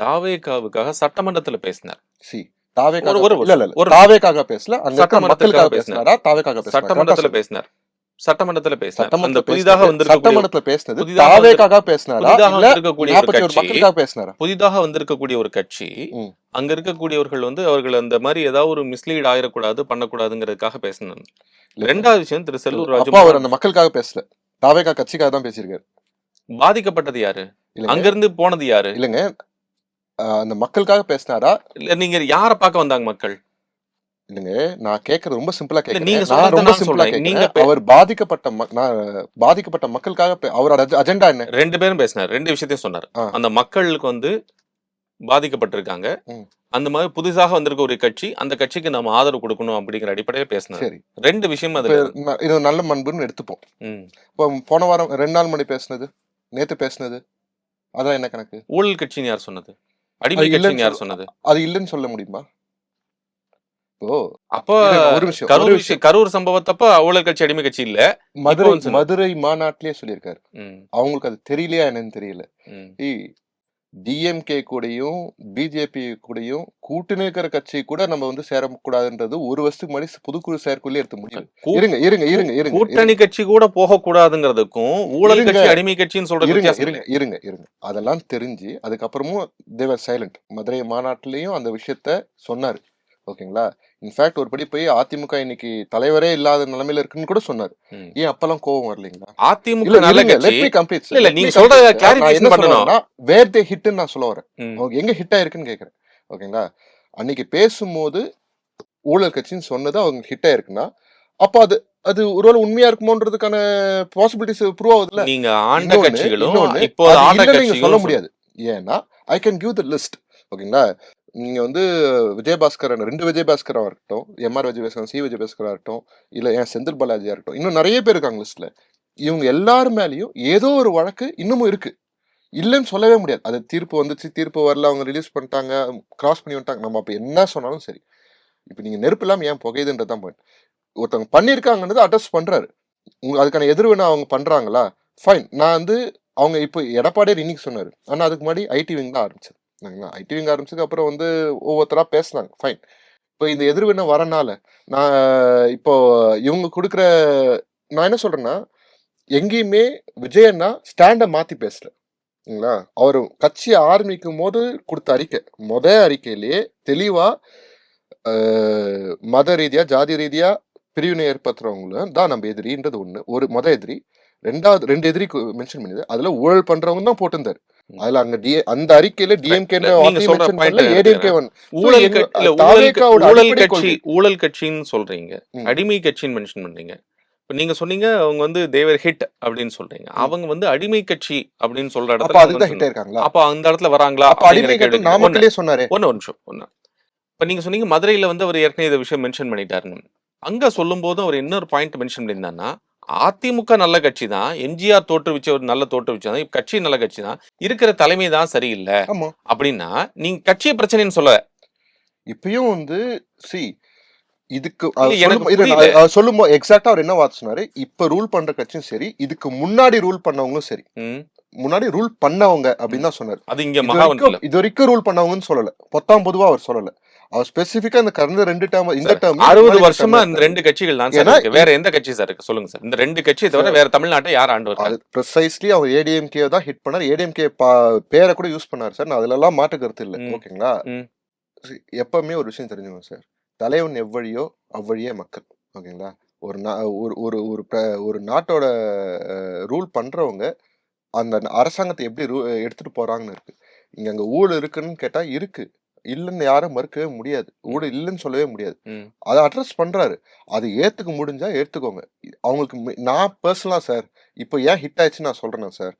தாவேகாவுக்காக சட்டமன்றத்துல பேசினார். தாவேக்காக பேசல, மக்களுக்காக பேசினாரா? தாவேக்காக சட்டமன்றத்துல பேசினார். சட்டமன்றத்துல பேசினது புதிதாக வந்திருக்கக்கூடிய ஒரு கட்சி, அங்க இருக்கக்கூடியவர்கள் வந்து அவர்கள் அந்த மாதிரி ஏதாவது ஒரு மிஸ்லீட் ஆயிடக்கூடாது, பண்ணக்கூடாதுங்கிறதுக்காக பேசினாங்க. ரெண்டாவது விஷயம், திரு செல்லூர் ராஜு அவர் அந்த மக்களுக்காக பேசல, தாவேகா கட்சிக்காக தான் பேசியிருக்காரு. பாதிக்கப்பட்டது யாரு? அங்க இருந்து போனது யாரு? இல்லங்க, அந்த மக்களுக்காக பேசினாரா? இல்ல, நீங்க யாரை பார்க்க வந்தாங்க மக்கள்? இல்லங்க, நான் கேக்குறது ரொம்ப சிம்பிளா கேக்குறேன். அவர் பாதிக்கப்பட்ட மக்களுக்காக அவரோட அஜெண்டா என்ன? 2 பேரும் பேசினார், 2 விஷயத்தையும் சொன்னார். அந்த மக்களுக்கு வந்து பாதிக்கப்பட்டிருக்காங்க, அந்த மாதிரி புதுசாக வந்திருக்க ஒரு கட்சி, அந்த கட்சிக்கு நம்ம ஆதரவு கொடுக்கணும் அப்படிங்கிற அடிப்படையில் பேசினார். 2 விஷயம் அது இது நல்ல மண்புன்னு எடுத்துப்போம். இப்போ போன வாரம் 2 நாள் முன்னாடி பேசினது, நேத்து பேசினது, அதான் என்ன கணக்கு? ஊழல் கட்சின்னு யார் சொன்னது? அடிமை கட்சின்னு யார் சொன்னது? அது இல்லைன்னு சொல்ல முடியுமா? கரூர் சம்பவத்தப்ப ஊழல் கட்சி அடிமை கட்சி இல்ல, மதுரை மாநாட்டிலேயே சொல்லியிருக்காரு. அவங்களுக்கு அது தெரியலையா என்னன்னு தெரியல. டிஎம்கே கூடயும் பிஜேபி கூடயும் கூட்டணி இருக்கிற கட்சி கூட நம்ம வந்து சேரக்கூடாதுன்றது ஒரு வருஷத்துக்கு முன்னாடி பொதுக்குழு செயற்குள்ளே எடுத்து முடியும். இருங்க கூட்டணி கட்சி கூட போக கூடாதுங்கிறதுக்கும் ஊழல் கட்சி அடிமை கட்சின்னு சொல்றது இருங்க அதெல்லாம் தெரிஞ்சு அதுக்கப்புறமும் தேவர் சைலண்ட். மதுரை மாநாட்டிலையும் அந்த விஷயத்த சொன்னாரு ஓகேங்களா. இன்ஃபேக்ட் ஒரு படி போய் அதிமுக இன்னைக்கு தலைவரே இல்லாத நிலைமையில இருக்குன்னு கூட சொன்னாரு. ஏன் அப்பெல்லாம் கோவம் வரலீங்களா? அதிமுக நல்ல கட்சி இல்ல, நீங்க சொல்றத கிளாரிஃபிகேஷன் பண்ணனும்னா வேர் தே ஹிட்னு நான் சொல்ல வரேன். எங்க ஹிட் ஆயிருக்குன்னு கேக்குறேன் ஓகேங்களா. அன்னைக்கு பேசும்போது ஊழல் கட்சின்னு சொன்னது அவங்க ஹிட் ஆயிருக்குன்னா அப்ப அது ஒருவேளை உண்மையா இருக்குமோன்றதுக்கான பாசிபிலிட்டிஸ் ப்ரூவ் ஆகுதுல. நீங்க ஆண்ட கட்சிகளும் இப்போ ஆண்ட கட்சிகளும் சொல்ல முடியாது. ஏன்னா I can give the list. ஓகேங்களா? நீங்க வந்து விஜயபாஸ்கரன் 2 விஜயபாஸ்கரா இருக்கட்டும், எம்.ஆர். விஜயபாஸ்கரன், சி. விஜயபாஸ்கரா இருக்கட்டும், இல்ல ஏன் செந்தில் பாலாஜியா இருக்கட்டும், இன்னும் நெறைய பேர் இருக்காங்க லிஸ்ட்ல. இவங்க எல்லார் மேலயும் ஏதோ ஒரு வழக்கு இன்னமும் இருக்கு. இல்லன்னு சொல்லவே முடியாது. அது தீர்ப்பு வந்துச்சு, தீர்ப்பு வரல, அவங்க ரிலீஸ் பண்ணிட்டாங்க, கிராஸ் பண்ணி வந்துட்டாங்க. நம்ம அப்ப என்ன சொன்னாலும் சரி. இப்ப நீங்க நெருப்பு இல்லாம ஏன் புகையுதுன்றது தான் பாயிண்ட். ஒருத்தவங்க பண்ணியிருக்காங்கன்றத அட்ரஸ் பண்றாரு. அதுக்கான எதிர்வினை அவங்க பண்றாங்களா? ஃபைன். நான் வந்து அவங்க இப்போ எடப்பாடியார் இன்னைக்கு சொன்னாரு. ஆனா அதுக்கு முன்னாடி ஐடி விங் தான் ஆரம்பிச்சது. சரிங்களா? ஐடி விங் ஆரம்பிச்சதுக்கு அப்புறம் வந்து ஒவ்வொருத்தரா பேசுனாங்க. ஃபைன். இப்போ இந்த எதிர்வினை வரனால, நான் இப்போ இவங்க குடுக்குற நான் என்ன சொல்றேன்னா, எங்கேயுமே விஜய் அண்ணா ஸ்டாண்ட மாத்தி பேசல. சரிங்களா? அவரு கட்சி ஆரம்பிக்கும்போது குடுத்த அறிக்கை. அறிக்கையிலேயே தெளிவா அ மத ரீதியா, ஜாதி ரீதியா பிரிவினை ஏற்படுத்துறவங்கள தான் நம்ம எதிரின்றது ஒண்ணு. எதிரி. 2வது 2 எதிரி மென்ஷன் பண்ணது. அதுல ஊழல் பண்றவங்க தான் போட்டிருந்தாரு. ம். அதுல அங்க அந்த அறிக்கையில இல்ல, டிஎம்கேன்ற நீங்க வார்த்தையும் சொல்ற மென்ஷன் பாயிண்ட் பண்ணல. நான் ஏடிஎம்கே எடுத்துக்கிறேன். 1. சோ ஊழல் எங்க இல்ல தாவேகாவோட அடிப்படை கொள்கை. ஊழல் கட்சின்னு சொல்றீங்க. ம், அடிமை கட்சின்னு மென்ஷன் பண்றீங்க. இப்ப நீங்க சொன்னீங்க அவங்க வந்து தேவர் ஹிட் அப்படின்னு சொல்றீங்க. ம். அவங்க வந்து அடிமை கட்சி அப்படின்னு சொல்ற அப்ப இடத்துல அவங்க அதுக்கு வந்து தான் ஹிட் ஆயிருக்காங்களா? அப்ப அந்த இடத்துல வராங்களா அப்ப அப்படிங்கிற அடிமை கேள்வி கட்டும் கேக்குறேன். நாமக்கலே சொன்னாரே. ஒரு நிமிஷம். இப்ப நீங்க சொன்னீங்க மதுரையில வந்து அவர் ஏற்கனவே இந்த விஷயம் மென்ஷன் பண்ணிட்டாருன்னு. அங்க சொல்லும்போது அவர் இன்னொரு பாயிண்ட் மென்ஷன் பண்ணியிருந்தாருன்னா, அதிமுக நல்ல கட்சி தான். எம்ஜிஆர் தோற்றுவிச்ச ஒரு நல்ல தோற்றுவிச்ச தான். கட்சி நல்ல கட்சி தான். இருக்கிற தலைமை தான் சரியில்ல. ஆமா. அப்படின்னா, நீங்க கட்சி பிரச்சனைன்னு சொல்லல. இப்பயும் வந்து சி இதுக்கு இல்ல எனக்கு இரு புரியல. சொல்லும்போது எக்ஸாக்ட்டா அவர் என்ன வார்த்தை சொன்னாரு, இப்ப ரூல் பண்ற கட்சியும் சரி, இதுக்கு முன்னாடி ரூல் பண்ணவங்களும் சரி. ம். முன்னாடி ரூல் பண்ணவங்க அப்படின்னு தான் சொன்னாரு. அது இங்க மகாவன்ல. இதுவரைக்கும் ரூல் பண்ணவங்கன்னு சொல்லல. பொதுவா அவர் சொல்லல. அவர் ஸ்பெசிஃபிக்கா இந்த கடந்த 2 டேர்ம் இந்த சார், டேர்ம் 60 வருஷமா இந்த 2 கட்சிகள் தான் சார் ஏன்னா இருக்கு. வேற எந்த கட்சி சார் இருக்கு? சொல்லுங்க சார். இந்த 2 கட்சியை தவிர வேற தமிழ்நாட்டை யார் ஆண்டு அது இருக்காங்க? ப்ரிசைஸ்லி அவர் ஏடிஎம்கே தான் ஹிட் பண்ணாரு. ஏடிஎம்கே பேரை கூட யூஸ் பண்ணாரு சார். நான் அதுலலாம் மாற்று கருத்து இல்ல. ம். ஓகேங்களா? ம். எப்பவுமே ஒரு விஷயம் தெரிஞ்சுக்கணும் சார். தலைவன் எவ்வழியோ அவ்வழியே மக்கள். ஓகேங்களா? ஒரு நா ஒரு ஒரு ஒரு ஒரு நாட்டோட ரூல் பண்றவங்க அந்த அரசாங்கத்த எப்படி எடுத்துட்டு போறாங்கன்னு இருக்கு. அங்க ஊழல் இருக்குன்னு கேட்டா இருக்கு. இல்லன்னு யாரும் மறுக்கவே முடியாது. ம். ஊழல் இல்லன்னு சொல்லவே முடியாது. ம். அத அட்ரஸ் பண்றாரு. அது ஏத்துக்க முடிஞ்சா ஏத்துக்கோங்க. அவங்களுக்கு நான் பெர்சனலா சார், இப்ப ஏன் ஹிட் ஆயிடுச்சுன்னு நான் சொல்றேனா சார்,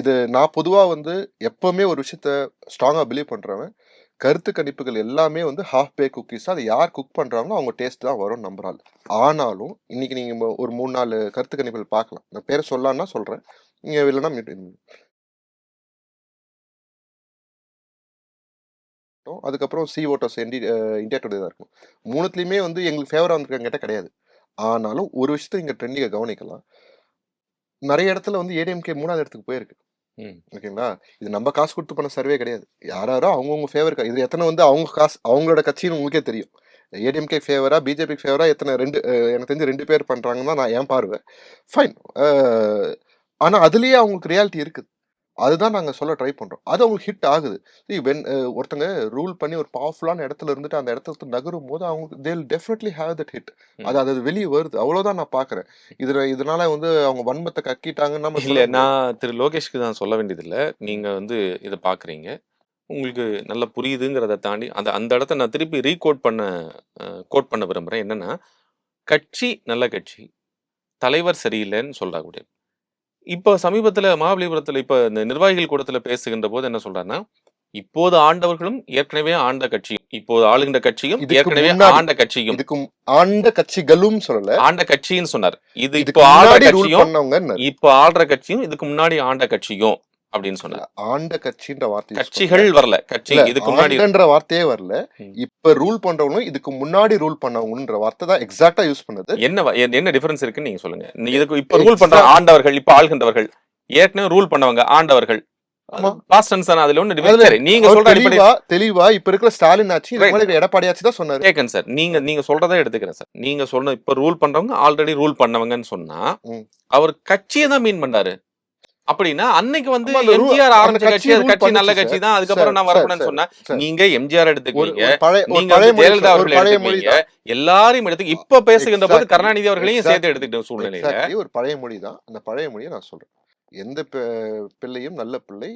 இது நான் பொதுவா வந்து எப்பவுமே ஒரு விஷயத்த ஸ்ட்ராங்கா பிலீவ் பண்றவன். கருத்து கணிப்புகள் எல்லாமே வந்து ஹாஃப் பே குக்கீஸ். அத யார் குக் பண்றாங்களோ அவங்க டேஸ்ட் தான் வரும்னு நம்புற ஆள். ஆனாலும் இன்னைக்கு நீங்க ஒரு 3, 4 கருத்து கணிப்புகள் பார்க்கலாம். நான் பேர சொல்லலாம்னா சொல்றேன். நீங்க இல்லன்னா அதுக்கப்புறம் சி வோட்டர்ஸ் இந்தியா டுடே தான் இருக்கும். 3த்துலயுமே வந்து எங்களுக்கு ஃபேவரா வந்திருக்கான்னு கேட்டா கிடையாது. ஆனாலும் ஒரு விஷயத்த நீங்க ட்ரெண்டிங்க கவனிக்கலாம். நெறைய இடத்துல வந்து ஏடிஎம்கே 3வது இடத்துக்கு போயிருக்கு. ம். ஓகேங்களா? இது நம்ம காசு குடுத்து பண்ண சர்வே கிடையாது. யாராரோ அவங்கவங்க ஃபேவர் இது எத்தன வந்து அவங்க அவங்களோட கட்சின்னு உங்களுக்கே தெரியும். ஏடிஎம்கே ஃபேவரா, பிஜேபிக்கு ஃபேவரா எத்தன 2 எனக்கு தெரிஞ்சு 2 பேர் பண்றாங்கன்னு தான் நான் என் பார்வை. ஃபைன். ஆனா அதிலேயே அவங்களுக்கு ரியாலிட்டி இருக்குது. அதுதான் நாங்க சொல்ல ட்ரை பண்றோம். அது அவங்களுக்கு ஹிட் ஆகுது. ஒருத்தங்க ரூல் பண்ணி ஒரு பவர்ஃபுல்லான இடத்துல இருந்துட்டு அந்த இடத்த விட்டு நகரும்போது அவங்களுக்கு they will definitely have that hit. ம். அது அது வெளிய வருது. அவ்வளோதான் நான் பார்க்குறேன். இதனால வந்து அவங்க வன்மத்த கக்கிட்டாங்கன்னு நம்ம இல்ல சொல்ல முடியாது. நான் திரு லோகேஷ்க்கு நான் சொல்ல வேண்டியதில்ல. நீங்க வந்து இத பார்க்குறீங்க. உங்களுக்கு நல்லா புரியுதுங்கிறத தாண்டி அந்த அந்த இடத்த நான் திருப்பி கோட் பண்ண விரும்புறேன். என்னன்னா, கட்சி நல்ல கட்சி. தலைவர் சரியில்லன்னு சொல்லக்கூடாது. இப்போ சமீபத்தில மகாபலிபுரத்தில இப்ப இந்த நிர்வாகிகள் கூட்டத்தில பேசுகின்ற போது என்ன சொல்றாருன்னா, இப்போது ஆண்டவர்களும் ஏற்கனவே ஆண்ட கட்சியும், இப்போது ஆளுகின்ற கட்சியும் இதுக்கு ஏற்கனவே முன்னாடி ஆண்ட கட்சியும். இதுக்கு ஆண்ட கட்சிகளும் சொல்லல. ஆண்ட கட்சின்னு சொன்னார். இதுக்கு இப்போ ஆள்ற முன்னாடி ரூல் கட்சியும், பண்ணவங்கன்னாரு. இப்போ ஆள்ற கட்சியும், இதுக்கு முன்னாடி ஆண்ட கட்சியும் அப்படின்னு சொன்னார். ஆண்ட கட்சின்ற வார்த்தை யூஸ் பண்ணல. கட்சிகள் வரல. கட்சி இல்ல இதுக்கு முன்னாடி ஆண்டன்ற வார்த்தையே வரல. ம். இப்ப ரூல் பண்றவங்களும் இதுக்கு முன்னாடி ரூல் பண்ணவங்கன்ற வார்த்தை தான் எக்ஸாக்ட்டா யூஸ் பண்ணது. என்ன டிஃபரன்ஸ் இருக்குன்னு நீங்க சொல்லுங்க. இதுக்கு இப்ப ரூல் பண்ற ஆண்டவர்கள், இப்ப ஆள்கின்றவர்கள். ஏற்கனவே ரூல் பண்ணவங்க ஆண்டவர்கள். ஆமா. பாஸ்ட் டென்ஸ் தான அதுல ஒண்ணு அதுல டிஃபரன்ஸ் சரி. நீங்க அவர் சொல்ற அடிப்படை தெளிவா இப்ப இருக்கிற ஸ்டாலின் ஆச்சு, இதுக்கு ரைட். முன்னாடி எடப்பாடி ஆச்சு தான் சொன்னாரு. கேட்கறேன் சார். நீங்க சொல்றத எடுத்துக்கிறேன் சார். நீங்க சொன்ன இப்ப ரூல் பண்றவங்க ஆல்ரெடி ரூல் பண்ணவங்கன்னு சொன்னா, ம். அவர் கட்சிய தான் மீன் பண்றாரு. அப்படின்னா அன்னைக்கு வந்து ஆமா, அந்த எம்ஜிஆர் அந்த ஆரம்பிச்ச கட்சி அது ரூல் கட்சி நல்ல பண்ணுச்சு கட்சி சார். தான். அதுக்கப்புறம் நான் சார், வரக்கூடாதுன்னு சொன்னா, சார். நீங்க எம்ஜிஆர் ஒரு எடுத்துக்குவீங்க. ஒரு பழைய நீங்க பழைய வந்து மொழி ஜெயலலிதா ஒரு அவர்களை பழைய மொழி எடுத்துக்குவீங்க. தான். எல்லாரையும் எடுத்து இப்ப பேசுகின்ற போது எக்ஸாக்ட்லி கருணாநிதி அவர்களையும் சேர்த்து எடுத்துக்கிட்ட சூழ்நிலையில எக்ஸாக்ட்லி ஒரு பழைய மொழி தான். அந்த பழைய மொழிய நான் சொல்றேன். எந்த பிள்ளையும் நல்ல பிள்ளை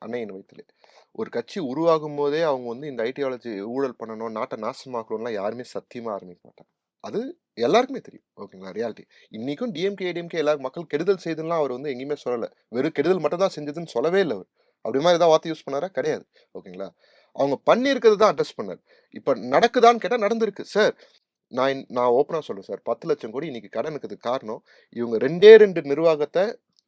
அன்னையின் வயிற்றிலே. ஒரு கட்சி உருவாகும் போதே அவங்க வந்து இந்த ஐடியாலஜி ஊழல் பண்ணணும், நாட்டை நாசமாக்கணும்லாம் யாருமே சத்தியமா ஆரம்பிக்க மாட்டாங்க. அது எல்லாருக்குமே தெரியும். ஓகேங்களா? ரியாலிட்டி. இன்னைக்கும் டிஎம்கே, ஏடிஎம்கே எல்லாரும் மக்கள் கெடுதல் செய்துன்னுலாம் அவர் வந்து எங்கேயுமே சொல்லல. வெறும் கெடுதல் மட்டும் தான் செஞ்சதுன்னு சொல்லவே இல்ல அவரு. அப்படி மாதிரி ஏதாவது வார்த்தை யூஸ் பண்ணாரா? கிடையாது. ஓகேங்களா? அவங்க பண்ணியிருக்கிறது தான் அட்ரஸ் பண்ணாரு. இப்ப நடக்குதான்னு கேட்டா நடந்திருக்கு. சார் நான் ஓப்பனா சொல்றேன் சார். 10,00,000 கோடி இன்னைக்கு கடன் இருக்கிறதுக்கு காரணம், இவங்க 2 நிர்வாகத்த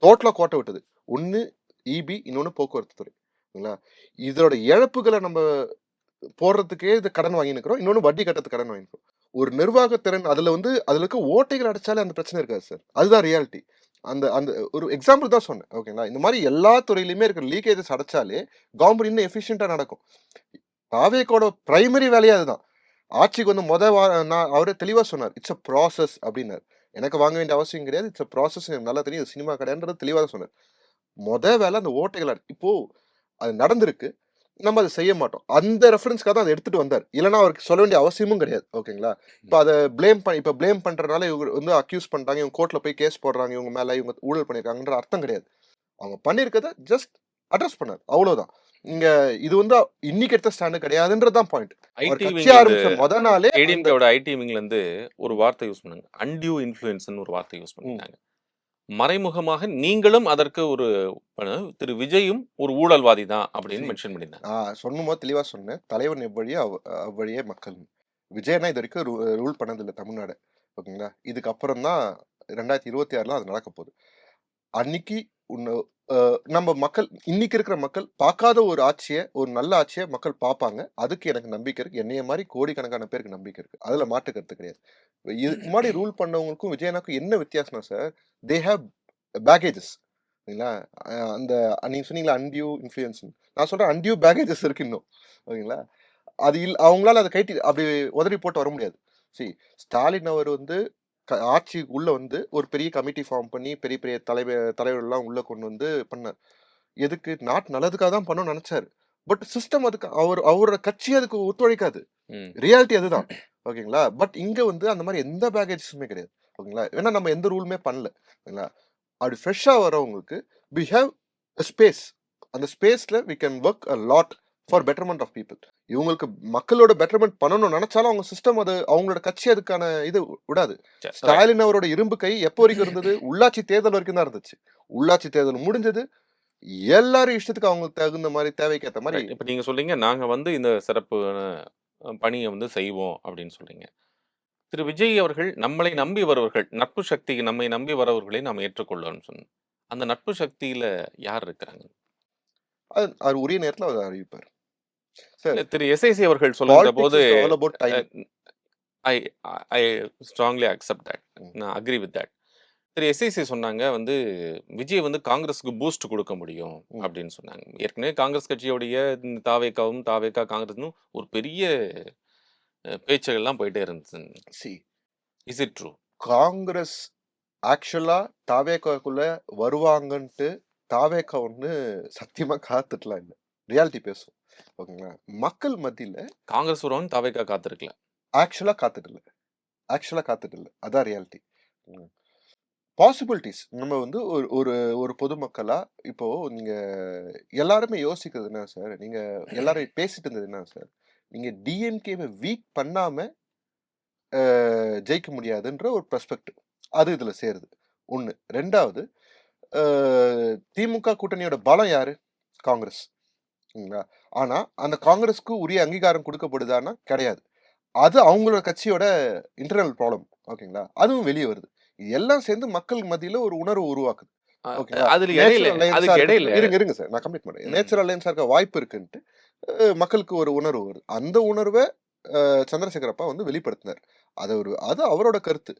டோட்டலா கோட்ட விட்டது. ஒண்ணு ஈபி, இன்னொன்னு போக்குவரத்து துறை. சரிங்களா? இதோட இழப்புகள நம்ம போடுறதுக்கே இது கடன் வாங்கின்னுக்கிறோம். இன்னொன்னு வட்டி கட்டுறதுக்கு கடன் வாங்கியிருக்கிறோம். ஒரு நிர்வாக திறன் அதுல இருக்க ஓட்டைகள் அடைச்சாலே அந்த பிரச்சனை இருக்காது சார். அதுதான் ரியாலிட்டி. அந்த அந்த ஒரு எக்ஸாம்பிள் தான் சொன்னேன். ஓகேங்களா? இந்த மாரி எல்லா துறையிலுமே இருக்கிற லீக்கேஜஸ் அடைச்சாலே கவர்ன்மெண்ட் இன்னும் எஃபிஷியன்ட்டா நடக்கும். தாவேக்கோட பிரைமரி வேலையே அதுதான். ஆட்சிக்கு வந்து நான் அவரே தெளிவா சொன்னார். இட்ஸ் அ ப்ராசஸ் அப்டின்னாரு. எனக்கு வாங்க வேண்டிய அவசியம் கிடையாது. இட்ஸ் அ ப்ராசஸ் எனக்கு நல்லா தெரியும். இது சினிமா கிடையாதுன்றது தெளிவா தான் சொன்னார். வேலை அந்த ஓட்டைகள இப்போ அது நடந்திருக்கு. நம்ம அத செய்ய மாட்டோம். அந்த ரெஃபரன்ஸ்க்காக தான் அத எடுத்துட்டு வந்தாரு. இல்லன்னா அவருக்கு சொல்ல வேண்டிய அவசியமும் கிடையாது. ஓகேங்களா? இப்ப அத ப்ளேம் பண்றனால இவங்க வந்து அக்யூஸ் பண்றாங்க. இவங்க கோர்ட்ல போய் கேஸ் போடுறாங்க. இவங்க மேல இவங்க ஊழல் பண்ணியிருக்காங்கன்ற அர்த்தம் கிடையாது. அவங்க பண்ணியிருக்கத ஜஸ்ட் அட்ரஸ் பண்ணாரு. அவ்வளோதான். இங்க இது வந்து இன்னைக்கு எடுத்த ஸ்டாண்ட் கிடையாதுன்றது தான் பாயிண்ட். அவர் ஐடி கட்சி விங்லேருந்து ஆரம்பிச்ச நாளே அந்த ஏடிஎம்கேவோட ஐடி விங்லேருந்து ஒரு ம், வார்த்தை யூஸ் பண்ணாங்க. அன்டியூ இன்ஃப்ளூயன்ஸ்ன்னு ஒரு வார்த்தை யூஸ் ம். பண்ணியிருந்தாங்க. மறைமுகமாக நீங்களும் அதற்கு ஒரு திரு விஜயும் ஒரு ஊழல்வாதி தான் அப்படின்னு சி மென்ஷன் பண்ணியிருந்தாங்க. நான் சொல்லும்போது தெளிவா சொன்னேன். தலைவன் எவ்வழியோ அவ்வழியே மக்கள். விஜயண்ணா இதுவரைக்கும் ரூல் பண்ணதில்ல தமிழ்நாட. ஓகேங்களா? இதுக்கப்புறம் தான் 2026ல அது நடக்க போகுது. அன்னைக்கு உன்ன நம்ம மக்கள் இன்னைக்கு இருக்கிற மக்கள் பார்க்காத ஒரு ஆட்சிய, ஒரு நல்ல ஆட்சிய மக்கள் பார்ப்பாங்க. அதுக்கு எனக்கு நம்பிக்கை இருக்கு. என்னைய மாரி கோடிக்கணக்கான பேருக்கு நம்பிக்கை இருக்கு. அதுல மாற்று கருத்து கிடையாது. இதுக்கு முன்னாடி ரூல் பண்ணவங்களுக்கும் விஜயண்ணாக்கும் என்ன வித்தியாசம்னா சார், தே ஹேவ் பேக்கேஜஸ். சரிங்களா? அந்த நீங்க சொன்னீங்கல்ல அன்டியூ இன்ஃப்ளூயன்ஸ்ன்னு. நான் சொல்றேன் அன்டியூ பேக்கேஜஸ் இருக்கு இன்னும். ஓகேங்களா? அவங்களால அத கழட்டி அப்படி உதறி போட்டு வர முடியாது. ஸ்டாலின் அவர் வந்து ஆட்சிக்கு உள்ள வந்து ஒரு பெரிய கமிட்டி ஃபார்ம் பண்ணி பெரிய பெரிய தலைவர்கள்லாம் உள்ள கொண்டு வந்து பண்ணார். எதுக்கு? நாட்டு நல்லதுக்காக தான் பண்ணணும்னு நெனச்சாரு. பட் சிஸ்டம் அதுக்கு அவரோட கட்சி அதுக்கு ஒத்துழைக்காது. ம். ரியாலிட்டி அதுதான். ஓகேங்களா? பட் இங்க வந்து அந்த மாரி எந்த பேக்கேஜஸுமே கிடையாது. ஓகேங்களா? ஏன்னா நம்ம எந்த ரூலுமே பண்ணல. ஓகேங்களா? அப்படி ஃப்ரெஷ்ஷா வரவங்களுக்கு வி ஹேவ் a ஸ்பேஸ். அந்த ஸ்பேஸ்ல we can work a lot for betterment of people. இவங்களுக்கு மக்களோட பெட்டர்மென்ட் பண்ணணும்னு நெனச்சாலும் அவங்க சிஸ்டம் அது அவங்களோட கட்சி அதுக்கான இது விடாது. ரைட். ஸ்டாலின் அவரோட இரும்பு கை எப்போ வரைக்கும் இருந்தது? உள்ளாட்சி தேர்தல் வரைக்கும் தான் இருந்துச்சு. உள்ளாட்சி தேர்தல் முடிஞ்சது. எல்லாரும் இஷ்டத்துக்கு அவங்களுக்கு தகுந்த மாரி தேவைக்கு ஏத்த மாரி ரைட். இப்ப நீங்க சொல்றீங்க, நாங்க வந்து இந்த சிறப்பு பணிய வந்து செய்வோம் அப்படின்னு சொல்றீங்க. திரு விஜய் அவர்கள் நம்மளை நம்பி வருவர்கள், நட்பு சக்திக்கு நம்மை நம்பி வரவர்களை நாம் ஏற்றுக்கொள்ளோம்னு சொன்னோம். அந்த நட்பு சக்தியில யார் இருக்கிறாங்க? அது உரிய நேரத்துல அவர் அறிவிப்பார். இல்ல சார் திரு எஸ்ஐசி அவர்கள் சொல்லுகிற பாலிடிக்ஸ் போது is all about a timing. I I strongly accept that. ம். நான் agree with that. Thiru SIC சொன்னாங்க வந்து, விஜய் வந்து காங்கிரஸ்க்கு பூஸ்ட் குடுக்க முடியும் ம். அப்படின்னு சொன்னாங்க. ஏற்கனவே காங்கிரஸ் கட்சியோடைய தாவேகாவும், தாவேகா காங்கிரஸ்னும் ஒரு பெரிய பேச்சுகள்லாம் போயிட்டே இருந்துச்சு. C is it true? Congress ஆக்சுவலா தாவேகாக்குள்ள வருவாங்கன்ட்டு தாவேகா ஒண்ணு சத்தியமா காத்துட்டுலாம் இல்ல. ரியாலிட்டி பேசும். ஓகேங்களா? மக்கள் மத்தியில காங்கிரஸ் வருவாங்கன்னு தாவேகா காத்திருக்கல. ஆக்சுவலா காத்துட்டு இல்ல. ஆக்சுவலா காத்துட்டு இல்ல. அதான் ரியாலிட்டி. ம். பாசிபிலிட்டீஸ் நம்ம வந்து ஒரு ஒரு ஒரு பொதுமக்களா இப்போ நீங்க எல்லாருமே யோசிக்கிறது என்ன சார்? நீங்க எல்லாரும் பேசிட்டு இருந்தது என்ன சார்? நீங்க டிஎம்கேவ வீக் பண்ணாம ஜெயிக்க முடியாதுன்ற ஒரு பெர்ஸ்பெக்டிவ். அது இதுல சேருது. 1. 2வது அ திமுக கூட்டணியோட பலம் யாரு? காங்கிரஸ். ங்களா? ஆனா, அந்த காங்கிரஸ்க்கு உரிய அங்கீகாரம் குடுக்கப்படுதான்னா, கிடையாது. அது அவங்களோட கட்சியோட இன்டர்னல் ப்ராப்ளம். ஓகேங்களா? அதுவும் வெளிய வருது. இது எல்லாம் சேர்ந்து மக்கள் மத்தியில ஒரு உணர்வு உருவாக்குது. அ ஓகேங்களா? அதுல இடையில நேச்சுரல் அலையன்ஸா அதுக்கு இடையில இருக்கட்டும் இருங்க சார். நான் கம்ப்ளீட் பண்றேன். ம். நேச்சுரல் அலையன்ஸா இருக்க வாய்ப்பு இருக்குன்ட்டு மக்களுக்கு ஒரு உணர்வு வருது. அந்த உணர்வ சந்திரசேகர் அப்பா வந்து வெளிப்படுத்தினார். அது அவரோட கருத்து.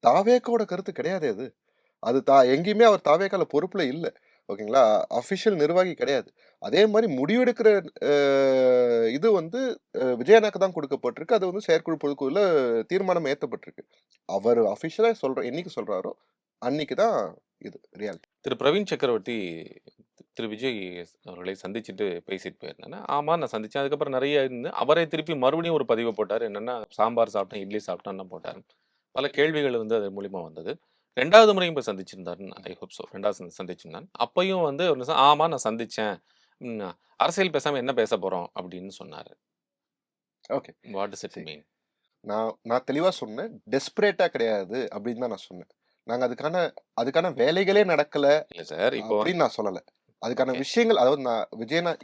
தாவேக்காவோட கருத்து கிடையாதே அது. அது எங்கேயுமே அவர் தாவேக்கால பொறுப்புல இல்ல. ஓகேங்களா? அஃபிஷியல் நிர்வாகி கிடையாது. அதே மாரி முடிவெடுக்கிற அ இது வந்து விஜயண்ணாக்கு தான் குடுக்கப்பட்டிருக்கு. அது வந்து செயற்குழு பொதுக்குழுல தீர்மானம் ஏத்தப்பட்டிருக்கு. அவரு அஃபிஷியலா என்னைக்கு சொல்றாரோ, அன்னைக்கு தான் இது ரியாலிட்டி. திரு பிரவீன் சக்கரவர்த்தி திரு விஜய் அவர்களை சந்திச்சுட்டு பேசிட்டு போயிருந்தாங்க. ஆமா நான் சந்திச்சேன். அதுக்கப்புறம் நெறைய அவரே திருப்பி மறுபடியும் ஒரு பதிவ போட்டாரு. என்னன்னா, சாம்பார் சாப்பிட்டேன், இட்லி சாப்பிட்டேன்லாம் போட்டாரு. பல கேள்விகள் வந்து அது மூலியமா வந்தது. 2வது முறையும் போய் சந்திச்சிருந்தாருன்னு ஐ ஹோப் சோ. 2வது சந்திச்சிருந்தார். அப்பயும் வந்து அவர் ஆமா நான் சந்திச்சேன். ம் அரசியல் பேசாம என்ன பேச போறோம் அப்படின்னு சொன்னாரு. ஓகே. வாட் டஸ் இட் சரி. மீன்? நான் தெளிவா சொன்னேன். டெஸ்பரேட்டா கிடையாது அப்படின்னு தான் நான் சொன்னேன். நாங்க அதுக்கான அதுக்கான வேலைகளே நடக்கல இல்ல சார். இப்போ அப்படின்னு நான் சொல்லல. அதுக்கான ஓகே. விஷயங்கள் அதாவது நான்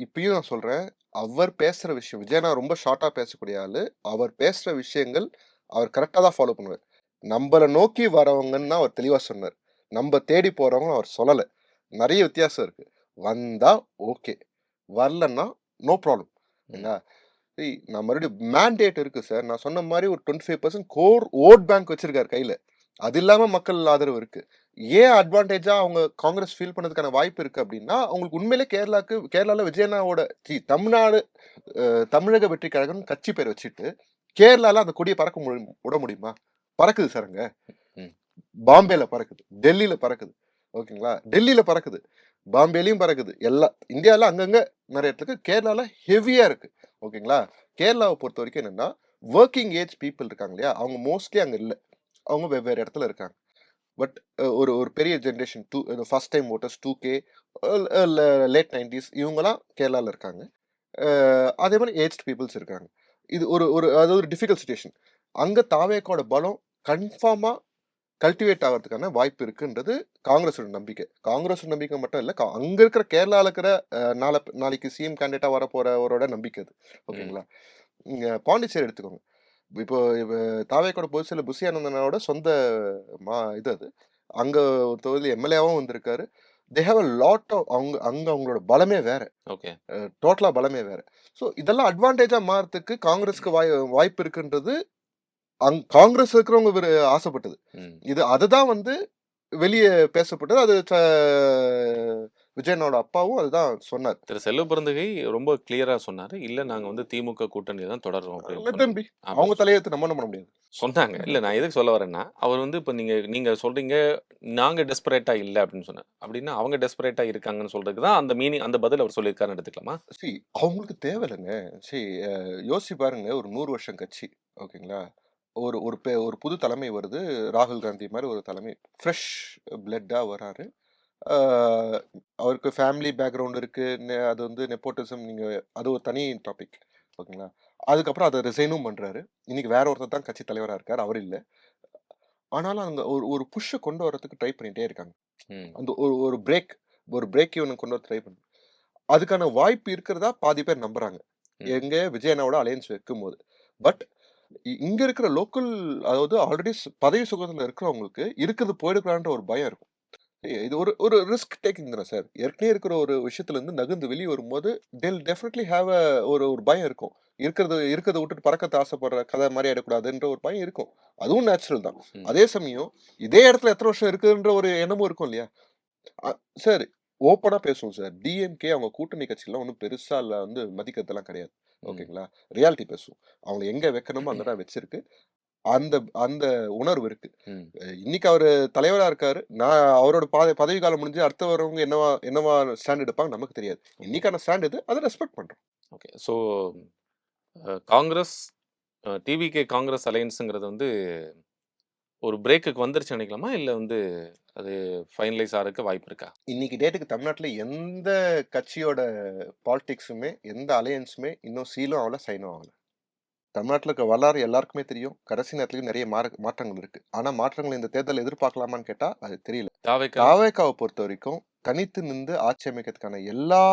இப்பயும் நான் சொல்றேன். அவர் பேசுற விஷயம் விஜயண்ணா ரொம்ப ஷார்ட்டா பேசக்கூடிய ஆளு. அவர் பேசுற விஷயங்கள் அவர் கரெக்ட்டா தான் ஃபாலோ பண்ணுவாரு. நம்பள நோக்கி வரவங்கன்னு தான் அவர் தெளிவா சொன்னாரு. நம்ப தேடி போறவங்கன்னு அவர் சொல்லல. நெறைய வித்தியாசம் இருக்கு. வந்தா ஓகே. வரலன்னா நோ ப்ராப்ளம். ம். என்ன நான் மறுபடியும் மேண்டேட் இருக்கு சார். நான் சொன்ன மாரி ஒரு 25% கோர் வோட் பேங்க் வச்சிருக்காரு கையில. அது இல்லாம மக்கள் ஆதரவு இருக்கு. ஏன் அட்வான்டேஜா அவங்க காங்கிரஸ் ஃபீல் பண்ணதுக்கான வாய்ப்பு இருக்கு அப்டின்னா, அவங்களுக்கு உண்மையிலே கேரளால விஜயண்ணாவோட தமிழ்நாடு தமிழக வெற்றி கழகம்னு கட்சி பேர் வச்சுட்டு, கேரளால அந்த கொடிய பறக்க விட முடியுமா? பறக்குது சார் அங்க. ம். பாம்பேல பறக்குது. டெல்லில பறக்குது. ஓகேங்களா? டெல்லில பறக்குது. பாம்பேலயும் பறக்குது. இந்தியால அங்கங்க நெறைய இடத்துக்கு கேரளால ஹெவியா இருக்கு. ஓகேங்களா? கேரளாவ பொறுத்தவரைக்கும் என்னன்னா, வொர்க்கிங் ஏஜ் பீப்பிள் இருக்காங்க இல்லையா? அவங்க மோஸ்ட்லி அங்க இல்ல. அவங்க வெவ்வேறு இடத்துல இருக்காங்க. பட் ஒரு ஒரு பெரிய ஜெனரேஷன் ஃபர்ஸ்ட் டைம் வோட்டர்ஸ் 2கே லேட் 90ஸ் இவங்கலாம் கேரளால இருக்காங்க. அ அதே மாரி ஏஜ்ட் பீப்பிள்ஸ் இருக்காங்க. இது ஒரு ஒரு அது ஒரு டிஃபிகல்ட் சிட்யூவேஷன். அங்க தாவேக்காவோட பலம் கன்ஃபார்மா கல்டிவேட் ஆகுறதுக்கான வாய்ப்பு இருக்குன்றது காங்கிரஸோட நம்பிக்கை. காங்கிரஸோட நம்பிக்கை மட்டும் இல்ல. அங்க இருக்கிற கேரளால இருக்கிற நாளைக்கு சிஎம் கேண்டிடேட்டா வரப்போறவரோட நம்பிக்கை அது. ம். ஓகேங்களா? இங்க பாண்டிச்சேரி எடுத்துக்கோங்க. இப்போ தாவேக்காவோட பொதுச் செயலர் புசி ஆனந்தனோட சொந்த இது அது. அங்க ஒரு தொகுதி எம்எல்ஏவாவும் வந்திருக்காரு. They have a lot of அவங்களோட பலமே வேற. ஓகே. டோட்டலா பலமே வேற. ஸோ இதெல்லாம் அட்வான்டேஜா மாறதுக்கு காங்கிரஸ்க்கு வாய்ப்பு இருக்குன்றது காங்கிரஸ் இருக்கிறவங்க ஆசைப்பட்டது. ம். அதுதான் வந்து வெளிய பேசப்பட்டது. விஜயனோட அப்பாவும் அதுதான் சொன்னார். திரு செல்வ பிறந்தகை ரொம்ப கிளியரா சொன்னாரு. இல்ல நாங்க வந்து திமுக கூட்டணியில தான் தொடருவோம் அப்படின்னு லெட் தெம் சொன்னாங்க. பி. அவங்க அப்படின்னு தலையெழுத்து நம்ம என்ன பண்ண முடியாது. சொன்னாங்க. இல்ல நான் எதுக்கு சொல்ல வரேன்னா, அவர் வந்து இப்ப நீங்க நீங்க சொல்றீங்க, நாங்க டெஸ்பரேட்டா இல்ல அப்படின்னு சொன்னாரு. அப்படின்னா அவங்க டெஸ்பரேட்டா இருக்காங்கன்னு சொல்றதுக்கு தான் அந்த அந்த பதில் அவர் சொல்லியிருக்காருன்னு எடுத்துக்கலாமா? சி அவங்களுக்கு தேவையில்லங்க. சி அ யோசிச்சு பாருங்க. ஒரு 100 வருஷம் கட்சி. ஓகேங்களா? ஒரு புது தலைமை வருது. ராகுல் காந்தி மாரி ஒரு தலைமை. ஃப்ரெஷ் பிளட்டா வராரு. ஆ அவருக்கு ஃபேமிலி பேக்கிரவுண்ட் இருக்கு. அது வந்து நெப்போட்டிசம் அது ஒரு தனி டாபிக். ஓகேங்களா? அதுக்கப்புறம் அத ரிசைனும் பண்றாரு. இன்னைக்கு வேற ஒருத்தர் தான் கட்சி தலைவரா இருக்காரு. அவரு இல்ல. ஆனாலும் அங்க ஒரு ஒரு புஷ்ஷ கொண்டு வரதுக்கு ட்ரை பண்ணிட்டே இருக்காங்க. ம். அந்த ஒரு பிரேக் ஈவன கொண்டு வர ட்ரை பண்ணு அதுக்கான வாய்ப்பு இருக்கிறதா பாதி பேர் நம்புறாங்க. ம். எங்க விஜய் அண்ணாவோட அலையன்ஸ் வைக்கும்போது. பட் இங்க இருக்கிற லோக்கல் அதாவது ஆல்ரெடி பதவி சுகத்துல இருக்கிறவங்களுக்கு இருக்குது போயிடக்கூடாதுன்ற ஒரு பயம் இருக்கும். இது ஒரு ஒரு ரிஸ்க் டேக்கிங் தானே சார். ஏற்கனவே இருக்கிற ஒரு விஷயத்துல இருந்து நகர்ந்து வெளிய வரும்போது, டெஃபினெட்லி ஹேவ் ஒரு ஒரு பயம் இருக்கும். இருக்கிறத விட்டுட்டு பறக்கத்த ஆசைப்படுற கதை மாரி ஆயிடக்கூடாதுன்ற ஒரு பயம் இருக்கும். அதுவும் நேச்சுரல் தான். ம். அதே சமயம் இதே இடத்துல எத்தன வருஷம் இருக்குன்ற ஒரு எண்ணமும் இருக்கும் இல்லையா? அ சார் ஓப்பனா பேசுவோம் சார். டிஎம்கே அவங்க கூட்டணி கட்சிலாம் ஒண்ணும் பெருசாலாம் வந்து மதிக்கிறதெல்லாம் கிடையாது. ம். ஓகேங்களா? ரியாலிட்டி பேசுவோம். அவங்கள எங்க வைக்கணுமோ அங்க தான் வச்சிருக்கு. அந்த அந்த உணர்வு இருக்கு. ம். இன்னைக்கு அவரு தலைவரா இருக்காரு. நான் அவரோட பதவி காலம் முடிஞ்சு அடுத்து வரவங்க என்னவா என்னவா ஸ்டாண்ட் எடுப்பாங்க நமக்கு தெரியாது. ஓகே. இன்னைக்கான ஸ்டாண்ட் இது. அத ரெஸ்பெக்ட் பண்றோம். ஓகே. ஸோ காங்கிரஸ் டிவிகே காங்கிரஸ் அலையன்ஸ்ங்கிறது வந்து ஒரு பிரேக்குக்கு வந்துருச்சுன்னு நினைக்கலாமா? இல்ல வந்து அது ஃபைனலைஸ் ஆறதுக்கு வாய்ப்பு இருக்கா? இன்னைக்கு டேட்டுக்கு தமிழ்நாட்டுல எந்த கட்சியோட பாலிடிக்ஸுமே, எந்த அலையன்ஸுமே இன்னும் சீலும் ஆவல, சைனும் ஆவல. தமிழ்நாட்டுல இருக்க வரலாறு எல்லாருக்குமே தெரியும். கடைசி நேரத்துலயும் நெறைய மாற்றங்கள் இருக்கு. ஆனா மாற்றங்கள் இந்த தேர்தல்ல எதிர்பார்க்கலாமான்னு கேட்டா, அது தெரியல. தாவேக்கால? தாவேக்காவ பொறுத்தவரைக்கும், தனித்து நின்று ஆட்சி அமைக்கிறதுக்கான எல்லா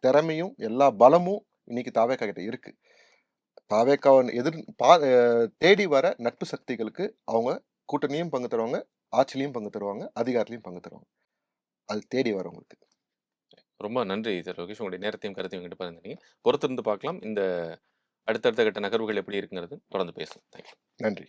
திறமையும், எல்லா பலமும் இன்னைக்கு தாவேக்கா கிட்ட இருக்கு. தாவேக்காவ எதிர் பா அ தேடி வர நட்பு சக்திகளுக்கு அவங்க கூட்டணியும் பங்கு தருவாங்க, ஆட்சியிலயும் பங்கு தருவாங்க, அதிகாரத்திலயும் பங்கு தருவாங்க. அது தேடி வரவங்களுக்கு. ரொம்ப நன்றி திரு லோகேஷ். உங்களுடைய நேரத்தையும் கருத்தையும் என்கிட்ட பகிர்ந்தீங்க. பொறுத்திருந்து பார்க்கலாம். இந்த அடுத்தடுத்த கட்ட நகர்வுகள் எப்படி இருக்குங்கிறது தொடர்ந்து பேசுவோம். தேங்க்யூ. நன்றி.